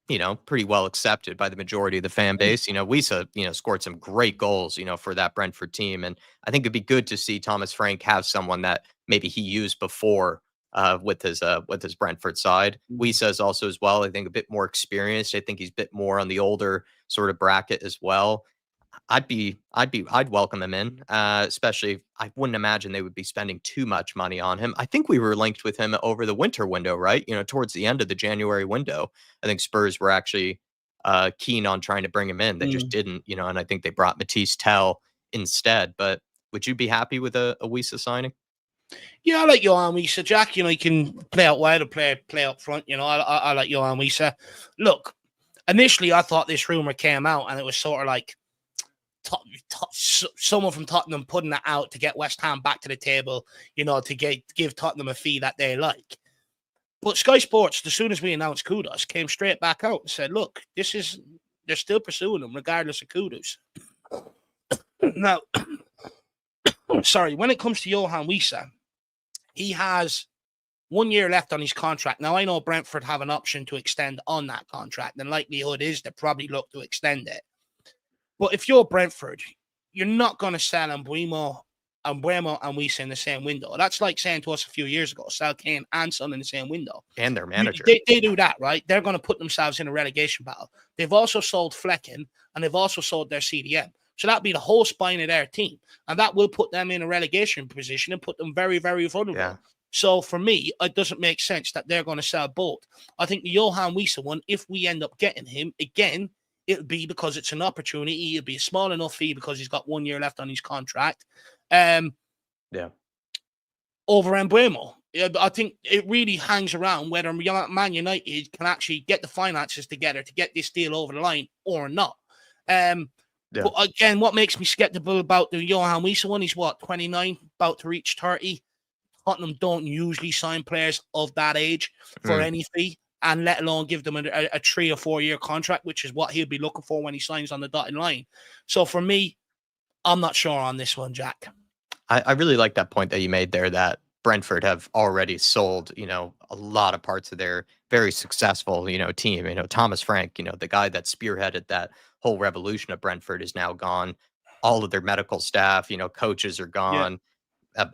well accepted by the majority of the fan base. Wissa, scored some great goals, for that Brentford team. And I think it'd be good to see Thomas Frank have someone that maybe he used before with his Brentford side. Wissa is also as well, I think, a bit more experienced. I think he's a bit more on the older sort of bracket as well. I'd welcome him in, especially I wouldn't imagine they would be spending too much money on him. I think we were linked with him over the winter window, right? Towards the end of the January window, I think Spurs were actually keen on trying to bring him in. They just didn't, and I think they brought Matisse Tell instead. But would you be happy with a Wissa signing? Yeah, I like Yoane Wissa, Jack. He can play out wide or play up front. I like Yoane Wissa. Look, initially I thought this rumor came out and it was sort of like someone from Tottenham putting it out to get West Ham back to the table, to give Tottenham a fee that they like. But Sky Sports, as soon as we announced Kudos, came straight back out and said, look, they're still pursuing them regardless of Kudos. Now, sorry, when it comes to Yoane Wissa, he has 1 year left on his contract. Now, I know Brentford have an option to extend on that contract. The likelihood is they probably look to extend it. But if you're Brentford, you're not going to sell Mbeumo and Wissa in the same window. That's like saying to us a few years ago, sell Kane and Son in the same window. And their manager. They do that, right? They're going to put themselves in a relegation battle. They've also sold Flecken, and they've also sold their CDM. So that'd be the whole spine of their team. And that will put them in a relegation position and put them very, very vulnerable. Yeah. So for me, it doesn't make sense that they're going to sell both. I think the Yoane Wissa one, if we end up getting him, again, it'll be because it's an opportunity. It'll be a small enough fee because he's got 1 year left on his contract. Over Mbeumo. I think it really hangs around whether Man United can actually get the finances together to get this deal over the line or not. But again, what makes me skeptical about the Yoane Wissa one is 29, about to reach 30. Tottenham don't usually sign players of that age for any fee, and let alone give them a 3 or 4 year contract, which is what he'll be looking for when he signs on the dotted line. So for me, I'm not sure on this one, Jack. I really like that point that you made there, that Brentford have already sold, a lot of parts of their very successful, team. Thomas Frank, the guy that spearheaded that whole revolution of Brentford is now gone. All of their medical staff, coaches are gone. Yeah.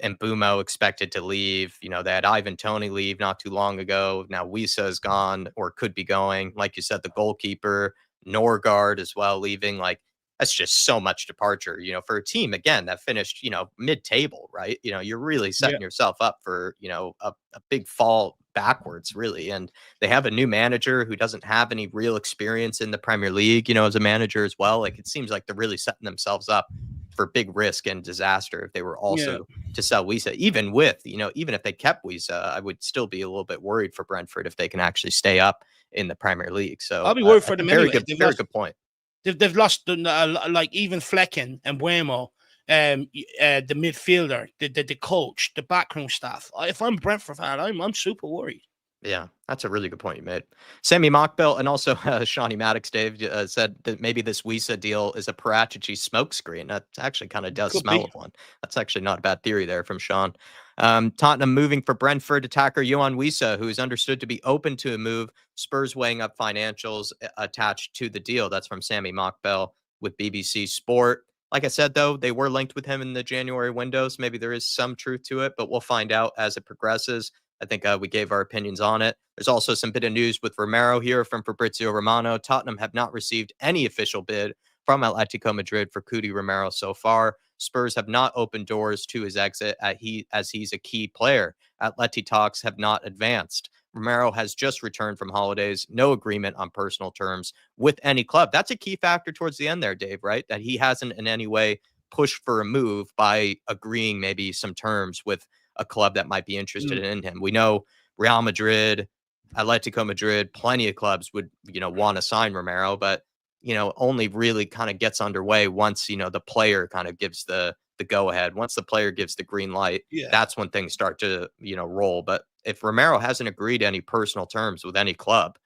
And Mbeumo expected to leave. They had Ivan Toney leave not too long ago. Now Wissa is gone or could be going. Like you said, the goalkeeper, Norgard as well, leaving. Like, that's just so much departure, for a team, again, that finished, mid-table, right? You're really setting yourself up for, a big fall backwards, really. And they have a new manager who doesn't have any real experience in the Premier League, as a manager as well. Like, it seems like they're really setting themselves up for big risk and disaster if they were also to sell Wissa. Even with, even if they kept Wissa, I would still be a little bit worried for Brentford if they can actually stay up in the Premier League. So I'll be worried for them very anyway. Very good point. They've lost like even Flecken and Mbeumo, the midfielder, the coach, the backroom staff. If I'm a Brentford fan, I'm super worried. Yeah, that's a really good point you made. Sammy Mockbell and also Shawnee Maddox, Dave, said that maybe this Wissa deal is a Paratici smokescreen. That actually kind of does smell of one. That's actually not a bad theory there from Sean. Tottenham moving for Brentford attacker Yoane Wissa, who is understood to be open to a move. Spurs weighing up financials attached to the deal. That's from Sammy Mockbell with BBC Sport. Like I said, though, they were linked with him in the January window, so maybe there is some truth to it, but we'll find out as it progresses. I think we gave our opinions on it. There's also some bit of news with Romero here from Fabrizio Romano. Tottenham have not received any official bid from Atletico Madrid for Cuti Romero so far. Spurs have not opened doors to his exit as he's a key player. Atleti talks have not advanced. Romero has just returned from holidays, no agreement on personal terms with any club. That's a key factor towards the end there, Dave, right? That he hasn't in any way pushed for a move by agreeing maybe some terms with a club that might be interested in him. We know Real Madrid, Atletico Madrid, plenty of clubs would, want to sign Romero, but, only really kind of gets underway once, the player kind of gives the go ahead. Once the player gives the green light, that's when things start to, roll. But if Romero hasn't agreed to any personal terms with any club,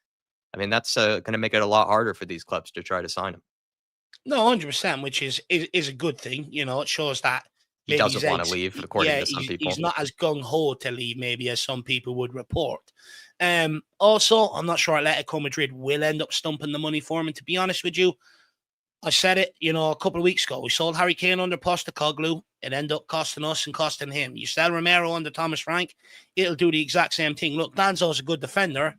I mean, that's going to make it a lot harder for these clubs to try to sign him. No, 100%, which is a good thing. It shows that he doesn't want to leave, according to some people. He's not as gung-ho to leave, maybe, as some people would report. Also, I'm not sure Atletico Madrid will end up stumping the money for him. And to be honest with you, I said it, a couple of weeks ago. We sold Harry Kane under Postecoglou. It ended up costing us and costing him. You sell Romero under Thomas Frank, it'll do the exact same thing. Look, Danzo's a good defender,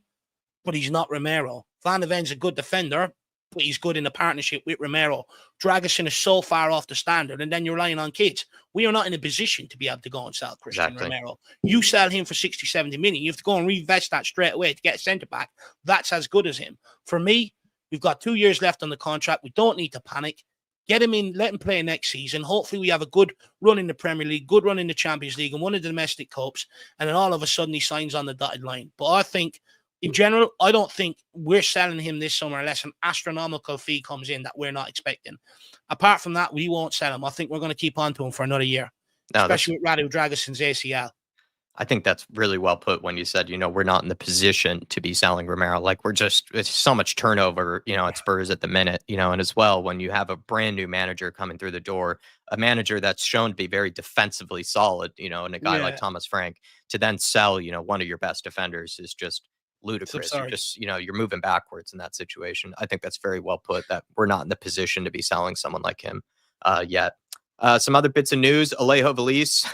but he's not Romero. Van de Ven's a good defender, but he's good in a partnership with Romero. Dragusin is so far off the standard, and then you're relying on kids. We are not in a position to be able to go and sell Christian Romero. You sell him for 60, 70 million. You have to go and reinvest that straight away to get a centre-back. That's as good as him. For me, we've got 2 years left on the contract. We don't need to panic. Get him in, let him play next season. Hopefully we have a good run in the Premier League, good run in the Champions League, and one of the domestic cups, and then all of a sudden he signs on the dotted line. But I think, in general, I don't think we're selling him this summer unless an astronomical fee comes in that we're not expecting. Apart from that, we won't sell him. I think we're going to keep on to him for another year, especially with Radu Dragusin's ACL. I think that's really well put when you said, we're not in the position to be selling Romero. Like, it's so much turnover, at Spurs at the minute, and as well, when you have a brand new manager coming through the door, a manager that's shown to be very defensively solid, and a guy like Thomas Frank to then sell, one of your best defenders is just ludicrous. You're just, you're moving backwards in that situation. I think that's very well put, that we're not in the position to be selling someone like him yet. Some other bits of news: Alejo Veliz.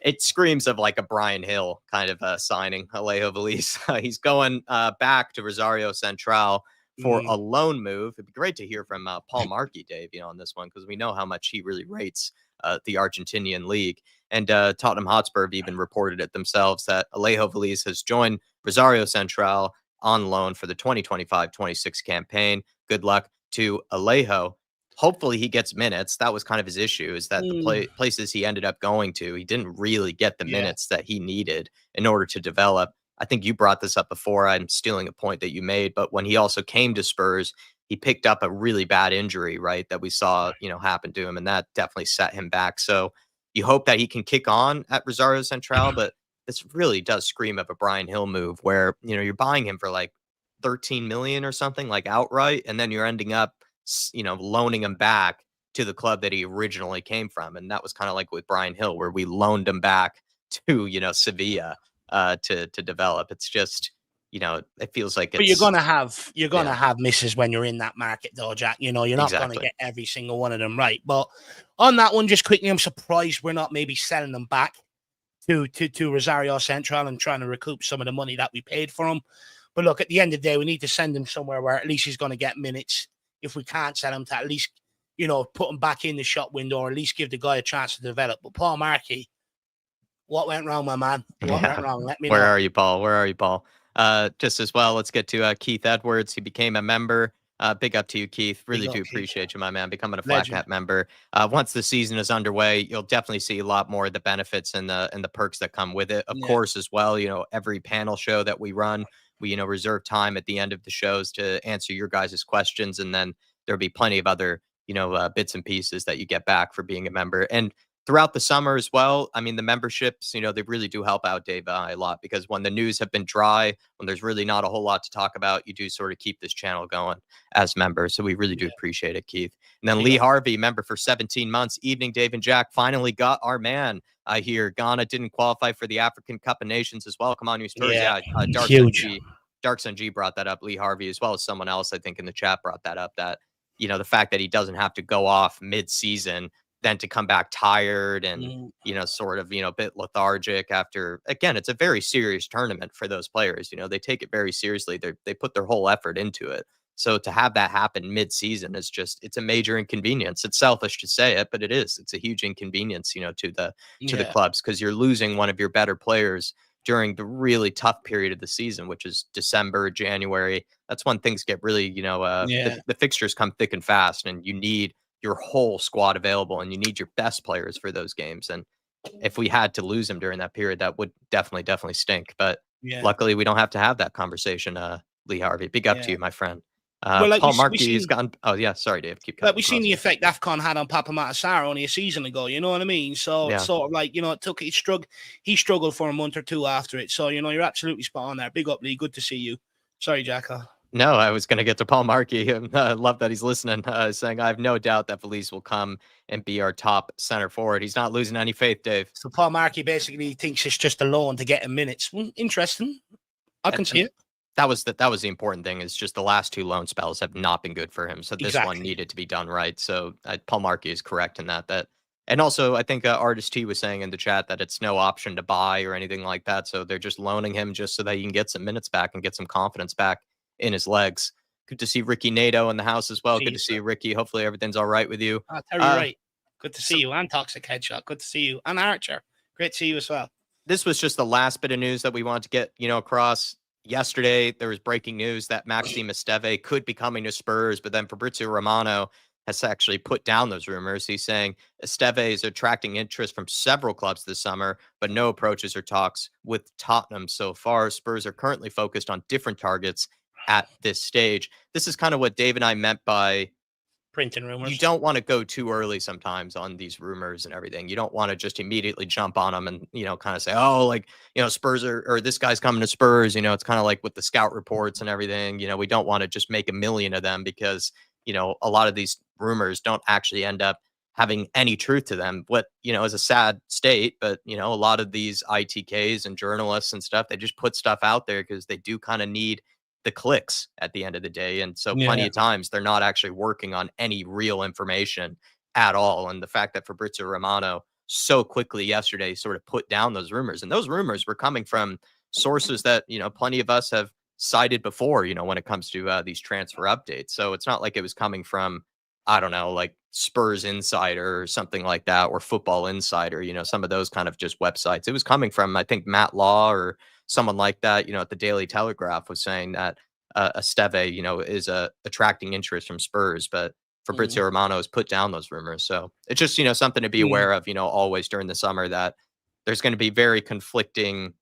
It screams of like a Brian Hill kind of signing. Alejo Veliz. He's going back to Rosario Central for a loan move. It'd be great to hear from Paul Markey, Dave, on this one, because we know how much he really rates the Argentinian league. And Tottenham Hotspur have even reported it themselves that Alejo Veliz has joined Rosario Central on loan for the 2025-26 campaign. Good luck to Alejo. Hopefully he gets minutes. That was kind of his issue, is that the places he ended up going to, he didn't really get the minutes that he needed in order to develop. I think you brought this up before. I'm stealing a point that you made, but when he also came to Spurs, he picked up a really bad injury, right? That we saw, happen to him, and that definitely set him back. So you hope that he can kick on at Rosario Central, but this really does scream of a Brian Hill move where, you're buying him for like 13 million or something, like outright, and then you're ending up, loaning him back to the club that he originally came from. And that was kind of like with Brian Hill, where we loaned him back to, Sevilla to develop. It's just, it feels like it's... But you're gonna have misses when you're in that market though, Jack. You're not going to get every single one of them right. But on that one, just quickly, I'm surprised we're not maybe selling them back to Rosario Central and trying to recoup some of the money that we paid for him. But look, at the end of the day, we need to send him somewhere where at least he's going to get minutes. If we can't sell him, to at least, put him back in the shop window, or at least give the guy a chance to develop. But Paul Markey, what went wrong, my man? What went wrong? Let me know. Where are you, Paul? Just as well, let's get to Keith Edwards. He became a member. Big up to you, Keith. Really do appreciate you, my man, becoming a Flat Cat member. Once the season is underway, you'll definitely see a lot more of the benefits and the perks that come with it. Of course, as well, every panel show that we run, we, reserve time at the end of the shows to answer your guys' questions. And then there'll be plenty of other, bits and pieces that you get back for being a member. And throughout the summer as well, I mean, the memberships, they really do help out Dave and I a lot, because when the news have been dry, when there's really not a whole lot to talk about, you do sort of keep this channel going as members. So we really do appreciate it, Keith. And then Lee Harvey, member for 17 months. Evening, Dave and Jack. Finally got our man. I hear Ghana didn't qualify for the African Cup of Nations as well. Come on, you Spurs. Dark Sun G brought that up. Lee Harvey, as well as someone else, I think, in the chat brought that up, that, the fact that he doesn't have to go off mid-season, then to come back tired and, sort of, a bit lethargic after, again, it's a very serious tournament for those players. They take it very seriously. They put their whole effort into it. So to have that happen mid-season is just, it's a major inconvenience. It's selfish to say it, but it is. It's a huge inconvenience, to the clubs, because you're losing one of your better players during the really tough period of the season, which is December, January. That's when things get really, the fixtures come thick and fast, and you need your whole squad available, and you need your best players for those games. And if we had to lose them during that period, that would definitely stink. But luckily, we don't have to have that conversation. Lee Harvey, big up to you, my friend. Paul Markey has gotten... Oh, yeah. Sorry, Dave. Keep going. Like, we've seen the effect AFCON had on Papa Matasar only a season ago. You know what I mean? So it's sort of like, he struggled for a month or two after it. So, you're absolutely spot on there. Big up, Lee. Good to see you. Sorry, Jack. No, I was going to get to Paul Markey. Love that he's listening, saying, I have no doubt that Veliz will come and be our top center forward. He's not losing any faith, Dave. So Paul Markey basically thinks it's just a loan to get him minutes. Interesting. I can see it. That was the important thing, is just the last two loan spells have not been good for him. So this one needed to be done right. So Paul Markey is correct in that. And also, I think Artist T was saying in the chat that it's no option to buy or anything like that. So they're just loaning him just so that he can get some minutes back and get some confidence back in his legs. Good to see Ricky Nato in the house as well. Good to see you, Ricky. Hopefully everything's all right with you. Terry Wright. Good to see you. And Toxic Headshot. Good to see you. And Archer. Great to see you as well. This was just the last bit of news that we wanted to get, across. Yesterday, there was breaking news that Maxime Esteve could be coming to Spurs, but then Fabrizio Romano has actually put down those rumors. He's saying Esteve is attracting interest from several clubs this summer, but no approaches or talks with Tottenham so far. Spurs are currently focused on different targets at this stage. This is kind of what Dave and I meant by printing rumors. You don't want to go too early sometimes on these rumors and everything. You don't want to just immediately jump on them and, kind of say, oh, like, Spurs or this guy's coming to Spurs. It's kind of like with the scout reports and everything. We don't want to just make a million of them, because, a lot of these rumors don't actually end up having any truth to them. What, is a sad state, but, a lot of these ITKs and journalists and stuff, they just put stuff out there because they do kind of need the clicks at the end of the day. And so plenty of times they're not actually working on any real information at all. And the fact that Fabrizio Romano so quickly yesterday sort of put down those rumors, and those rumors were coming from sources that, plenty of us have cited before, when it comes to these transfer updates. So it's not like it was coming from, I don't know, like Spurs Insider or something like that, or Football Insider, some of those kind of just websites. It was coming from, I think, Matt Law or someone like that, at the Daily Telegraph was saying that Esteve, is attracting interest from Spurs, but Fabrizio Romano has put down those rumors. So it's just, something to be aware of, always during the summer, that there's going to be very conflicting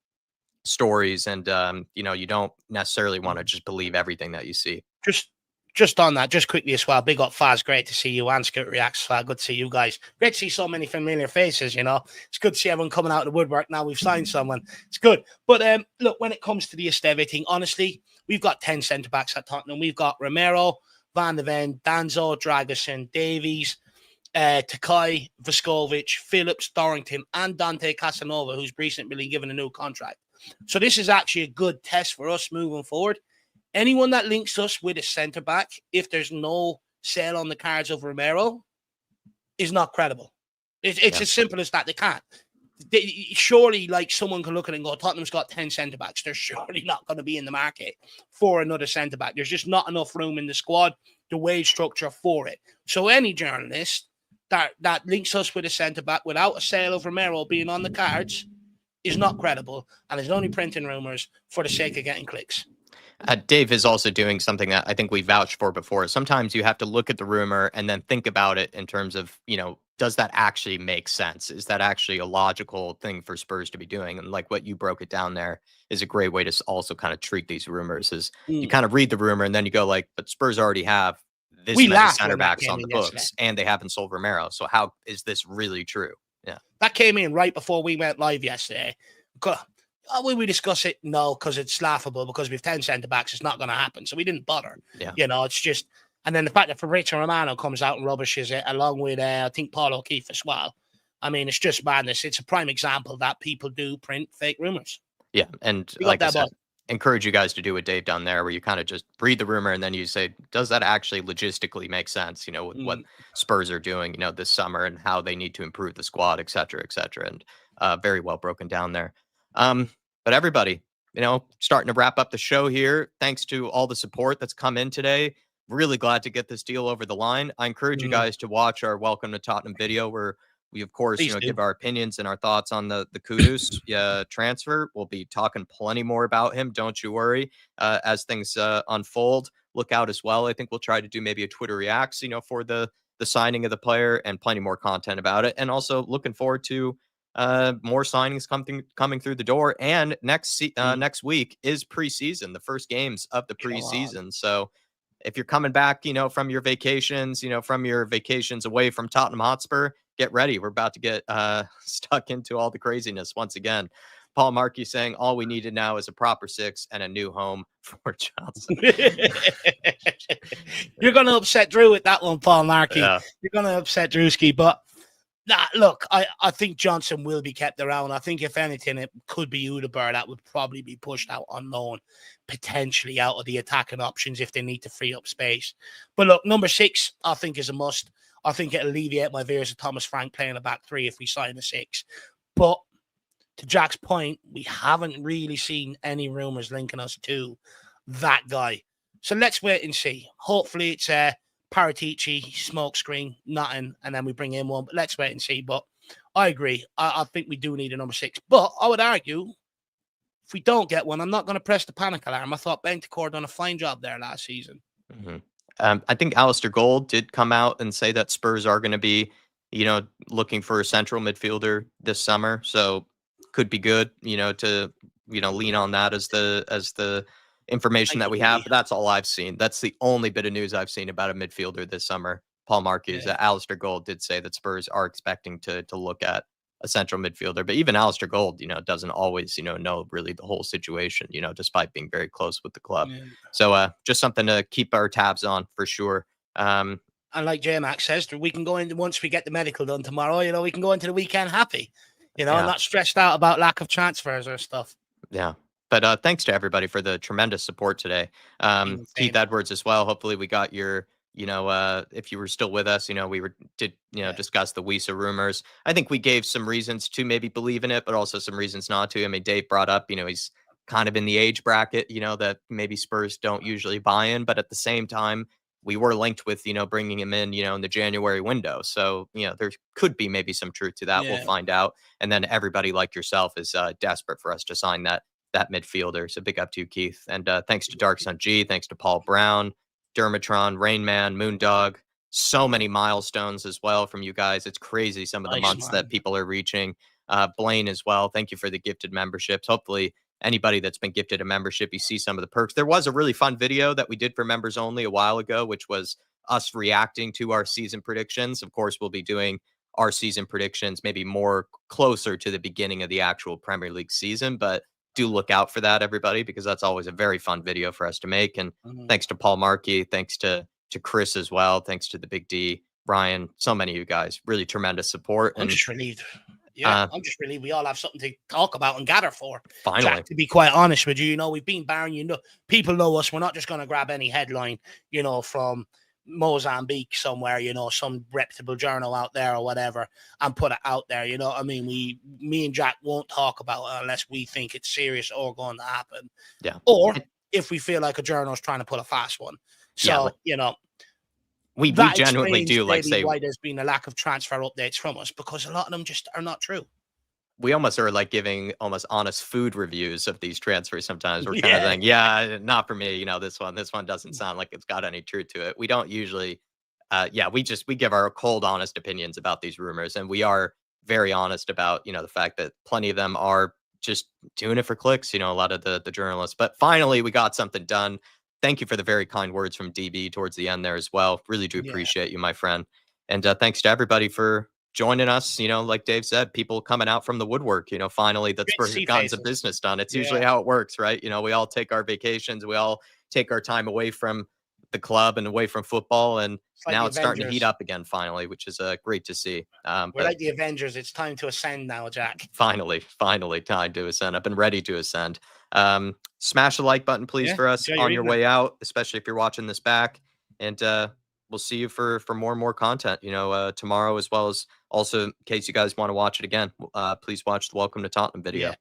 stories, and you don't necessarily want to just believe everything that you see. Just on that, just quickly as well, big up Faz, great to see you, and Scoot Reacts, good to see you guys. Great to see so many familiar faces, It's good to see everyone coming out of the woodwork now we've signed someone. It's good. But look, when it comes to the Esteve thing, honestly, we've got 10 centre-backs at Tottenham. We've got Romero, Van de Ven, Danzo, Dragusin, Davies, Takai, Vescovic, Phillips, Dorrington, and Dante Casanova, who's recently been given a new contract. So this is actually a good test for us moving forward. Anyone that links us with a centre-back, if there's no sale on the cards of Romero, is not credible. It's as simple as that. They can't. Surely, like, someone can look at it and go, Tottenham's got 10 centre-backs. They're surely not going to be in the market for another centre-back. There's just not enough room in the squad, the wage structure for it. So any journalist that links us with a centre-back without a sale of Romero being on the cards is not credible, and is only printing rumours for the sake of getting clicks. Dave is also doing something that I think we vouched for before. Sometimes you have to look at the rumor and then think about it in terms of, does that actually make sense? Is that actually a logical thing for Spurs to be doing? And like what you broke it down there is a great way to also kind of treat these rumors, is you kind of read the rumor and then you go like, but Spurs already have this many center backs on the books and they haven't sold Romero. So how is this really true? Yeah. That came in right before we went live yesterday. Will we discuss it? No, because it's laughable, because we have 10 centre-backs, it's not going to happen. So we didn't bother. Yeah. It's just... And then the fact that Fabrizio Romano comes out and rubbishes it, along with, I think, Paul O'Keefe as well. I mean, it's just madness. It's a prime example that people do print fake rumours. Yeah, and like I said, encourage you guys to do what Dave done there, where you kind of just read the rumor and then you say, does that actually logistically make sense, with what Spurs are doing, this summer, and how they need to improve the squad, et cetera, and very well broken down there. But everybody, starting to wrap up the show here. Thanks to all the support that's come in today. Really glad to get this deal over the line. I encourage you guys to watch our Welcome to Tottenham video, where we, of course, give our opinions and our thoughts on the KUDUS transfer. We'll be talking plenty more about him. Don't you worry. As things unfold, look out as well. I think we'll try to do maybe a Twitter reacts, for the signing of the player, and plenty more content about it. And also looking forward to more signings coming through the door. And next week is preseason, the first games of the preseason. So if you're coming back, from your vacations, away from Tottenham Hotspur, get ready. We're about to get stuck into all the craziness once again. Paul Markey saying all we needed now is a proper 6 and a new home for Johnson. You're going to upset Drew with that one, Paul Markey. Yeah. You're going to upset Drewski, but look, I think Johnson will be kept around. I think, if anything, it could be Udebur that would probably be pushed out on loan, potentially out of the attacking options if they need to free up space. But look, number 6, I think, is a must. I think it'll alleviate my fears of Thomas Frank playing a back 3 if we sign a 6. But to Jack's point, we haven't really seen any rumours linking us to that guy. So let's wait and see. Hopefully it's a Paratici, smokescreen, nothing, and then we bring in one. But let's wait and see. But I agree. I think we do need a number 6. But I would argue, if we don't get one, I'm not going to press the panic alarm. I thought Bentancur done a fine job there last season. I think Alistair Gold did come out and say that Spurs are going to be, looking for a central midfielder this summer. So could be good, to, lean on that as the information that we have. But that's all I've seen. That's the only bit of news I've seen about a midfielder this summer. Paul Markey is that Alistair Gold did say that Spurs are expecting to look at a central midfielder. But even Alistair Gold, doesn't always, know really the whole situation, despite being very close with the club. So just something to keep our tabs on for sure. And like J-Max says, we can go in once we get the medical done tomorrow, you know, we can go into the weekend happy, you know, not stressed out about lack of transfers or stuff. Yeah. But thanks to everybody for the tremendous support today. Keith Edwards as well. Hopefully we got your, if you were still with us, we did discuss the Wissa rumors. I think we gave some reasons to maybe believe in it, but also some reasons not to. I mean, Dave brought up, he's kind of in the age bracket, that maybe Spurs don't usually buy in, but at the same time, we were linked with, bringing him in, in the January window. So, there could be maybe some truth to that. Yeah. We'll find out. And then everybody like yourself is desperate for us to sign that midfielder. So big up to you, Keith. And thanks to Dark Sun G. Thanks to Paul Brown, Dermatron, Rainman, Moondog. So many milestones as well from you guys. It's crazy some of the months that people are reaching. Blaine as well. Thank you for the gifted memberships. Hopefully, anybody that's been gifted a membership, you see some of the perks. There was a really fun video that we did for members only a while ago, which was us reacting to our season predictions. Of course, we'll be doing our season predictions maybe more closer to the beginning of the actual Premier League season, but do look out for that, everybody, because that's always a very fun video for us to make. And thanks to Paul Markey, thanks to Chris as well, thanks to the Big D, Brian, so many of you guys, really tremendous support. I'm just relieved. Yeah, I'm just relieved we all have something to talk about and gather for. Finally. Jack, to be quite honest with you, we've been barring, people know us. We're not just going to grab any headline, from Mozambique somewhere, some reputable journal out there or whatever, and put it out there. You know what I mean? Me and Jack won't talk about it unless we think it's serious or going to happen. Yeah. Or if we feel like a journal's trying to pull a fast one. So, we genuinely do say why there's been a lack of transfer updates from us, because a lot of them just are not true. We almost are like giving almost honest food reviews of these transfers. Sometimes we're kind of saying, yeah, not for me. This one doesn't sound like it's got any truth to it. We don't usually, we give our cold, honest opinions about these rumors. And we are very honest about, the fact that plenty of them are just doing it for clicks, a lot of the journalists. But finally, we got something done. Thank you for the very kind words from DB towards the end there as well. Really do appreciate you, my friend. And thanks to everybody for joining us. Like Dave said, people coming out from the woodwork, finally the Spurs have gotten some business done. It's usually how it works, right? We all take our vacations. We all take our time away from the club and away from football. And now it's starting to heat up again, finally, which is great to see. We're like the Avengers. It's time to ascend now, Jack. Finally time to ascend. I've been ready to ascend. Smash the like button, please, for us on your way out, especially if you're watching this back. And we'll see you for more and more content, tomorrow, as well as also in case you guys want to watch it again, please watch the Welcome to Tottenham video.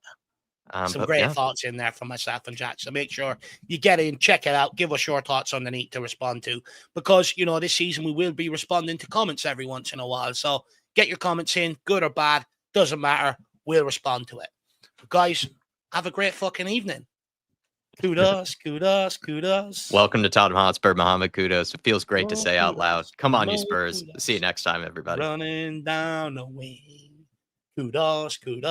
Some great thoughts in there from myself and Jack. So make sure you get in, check it out, give us your thoughts underneath to respond to, because, this season we will be responding to comments every once in a while. So get your comments in, good or bad, doesn't matter. We'll respond to it. But guys, have a great fucking evening. Kudos, kudos, kudos. Welcome to Tottenham Hotspur, Mohamed Kudos. It feels great to say out loud. Come on, you Spurs. See you next time, everybody. Running down the wing. Kudos, kudos.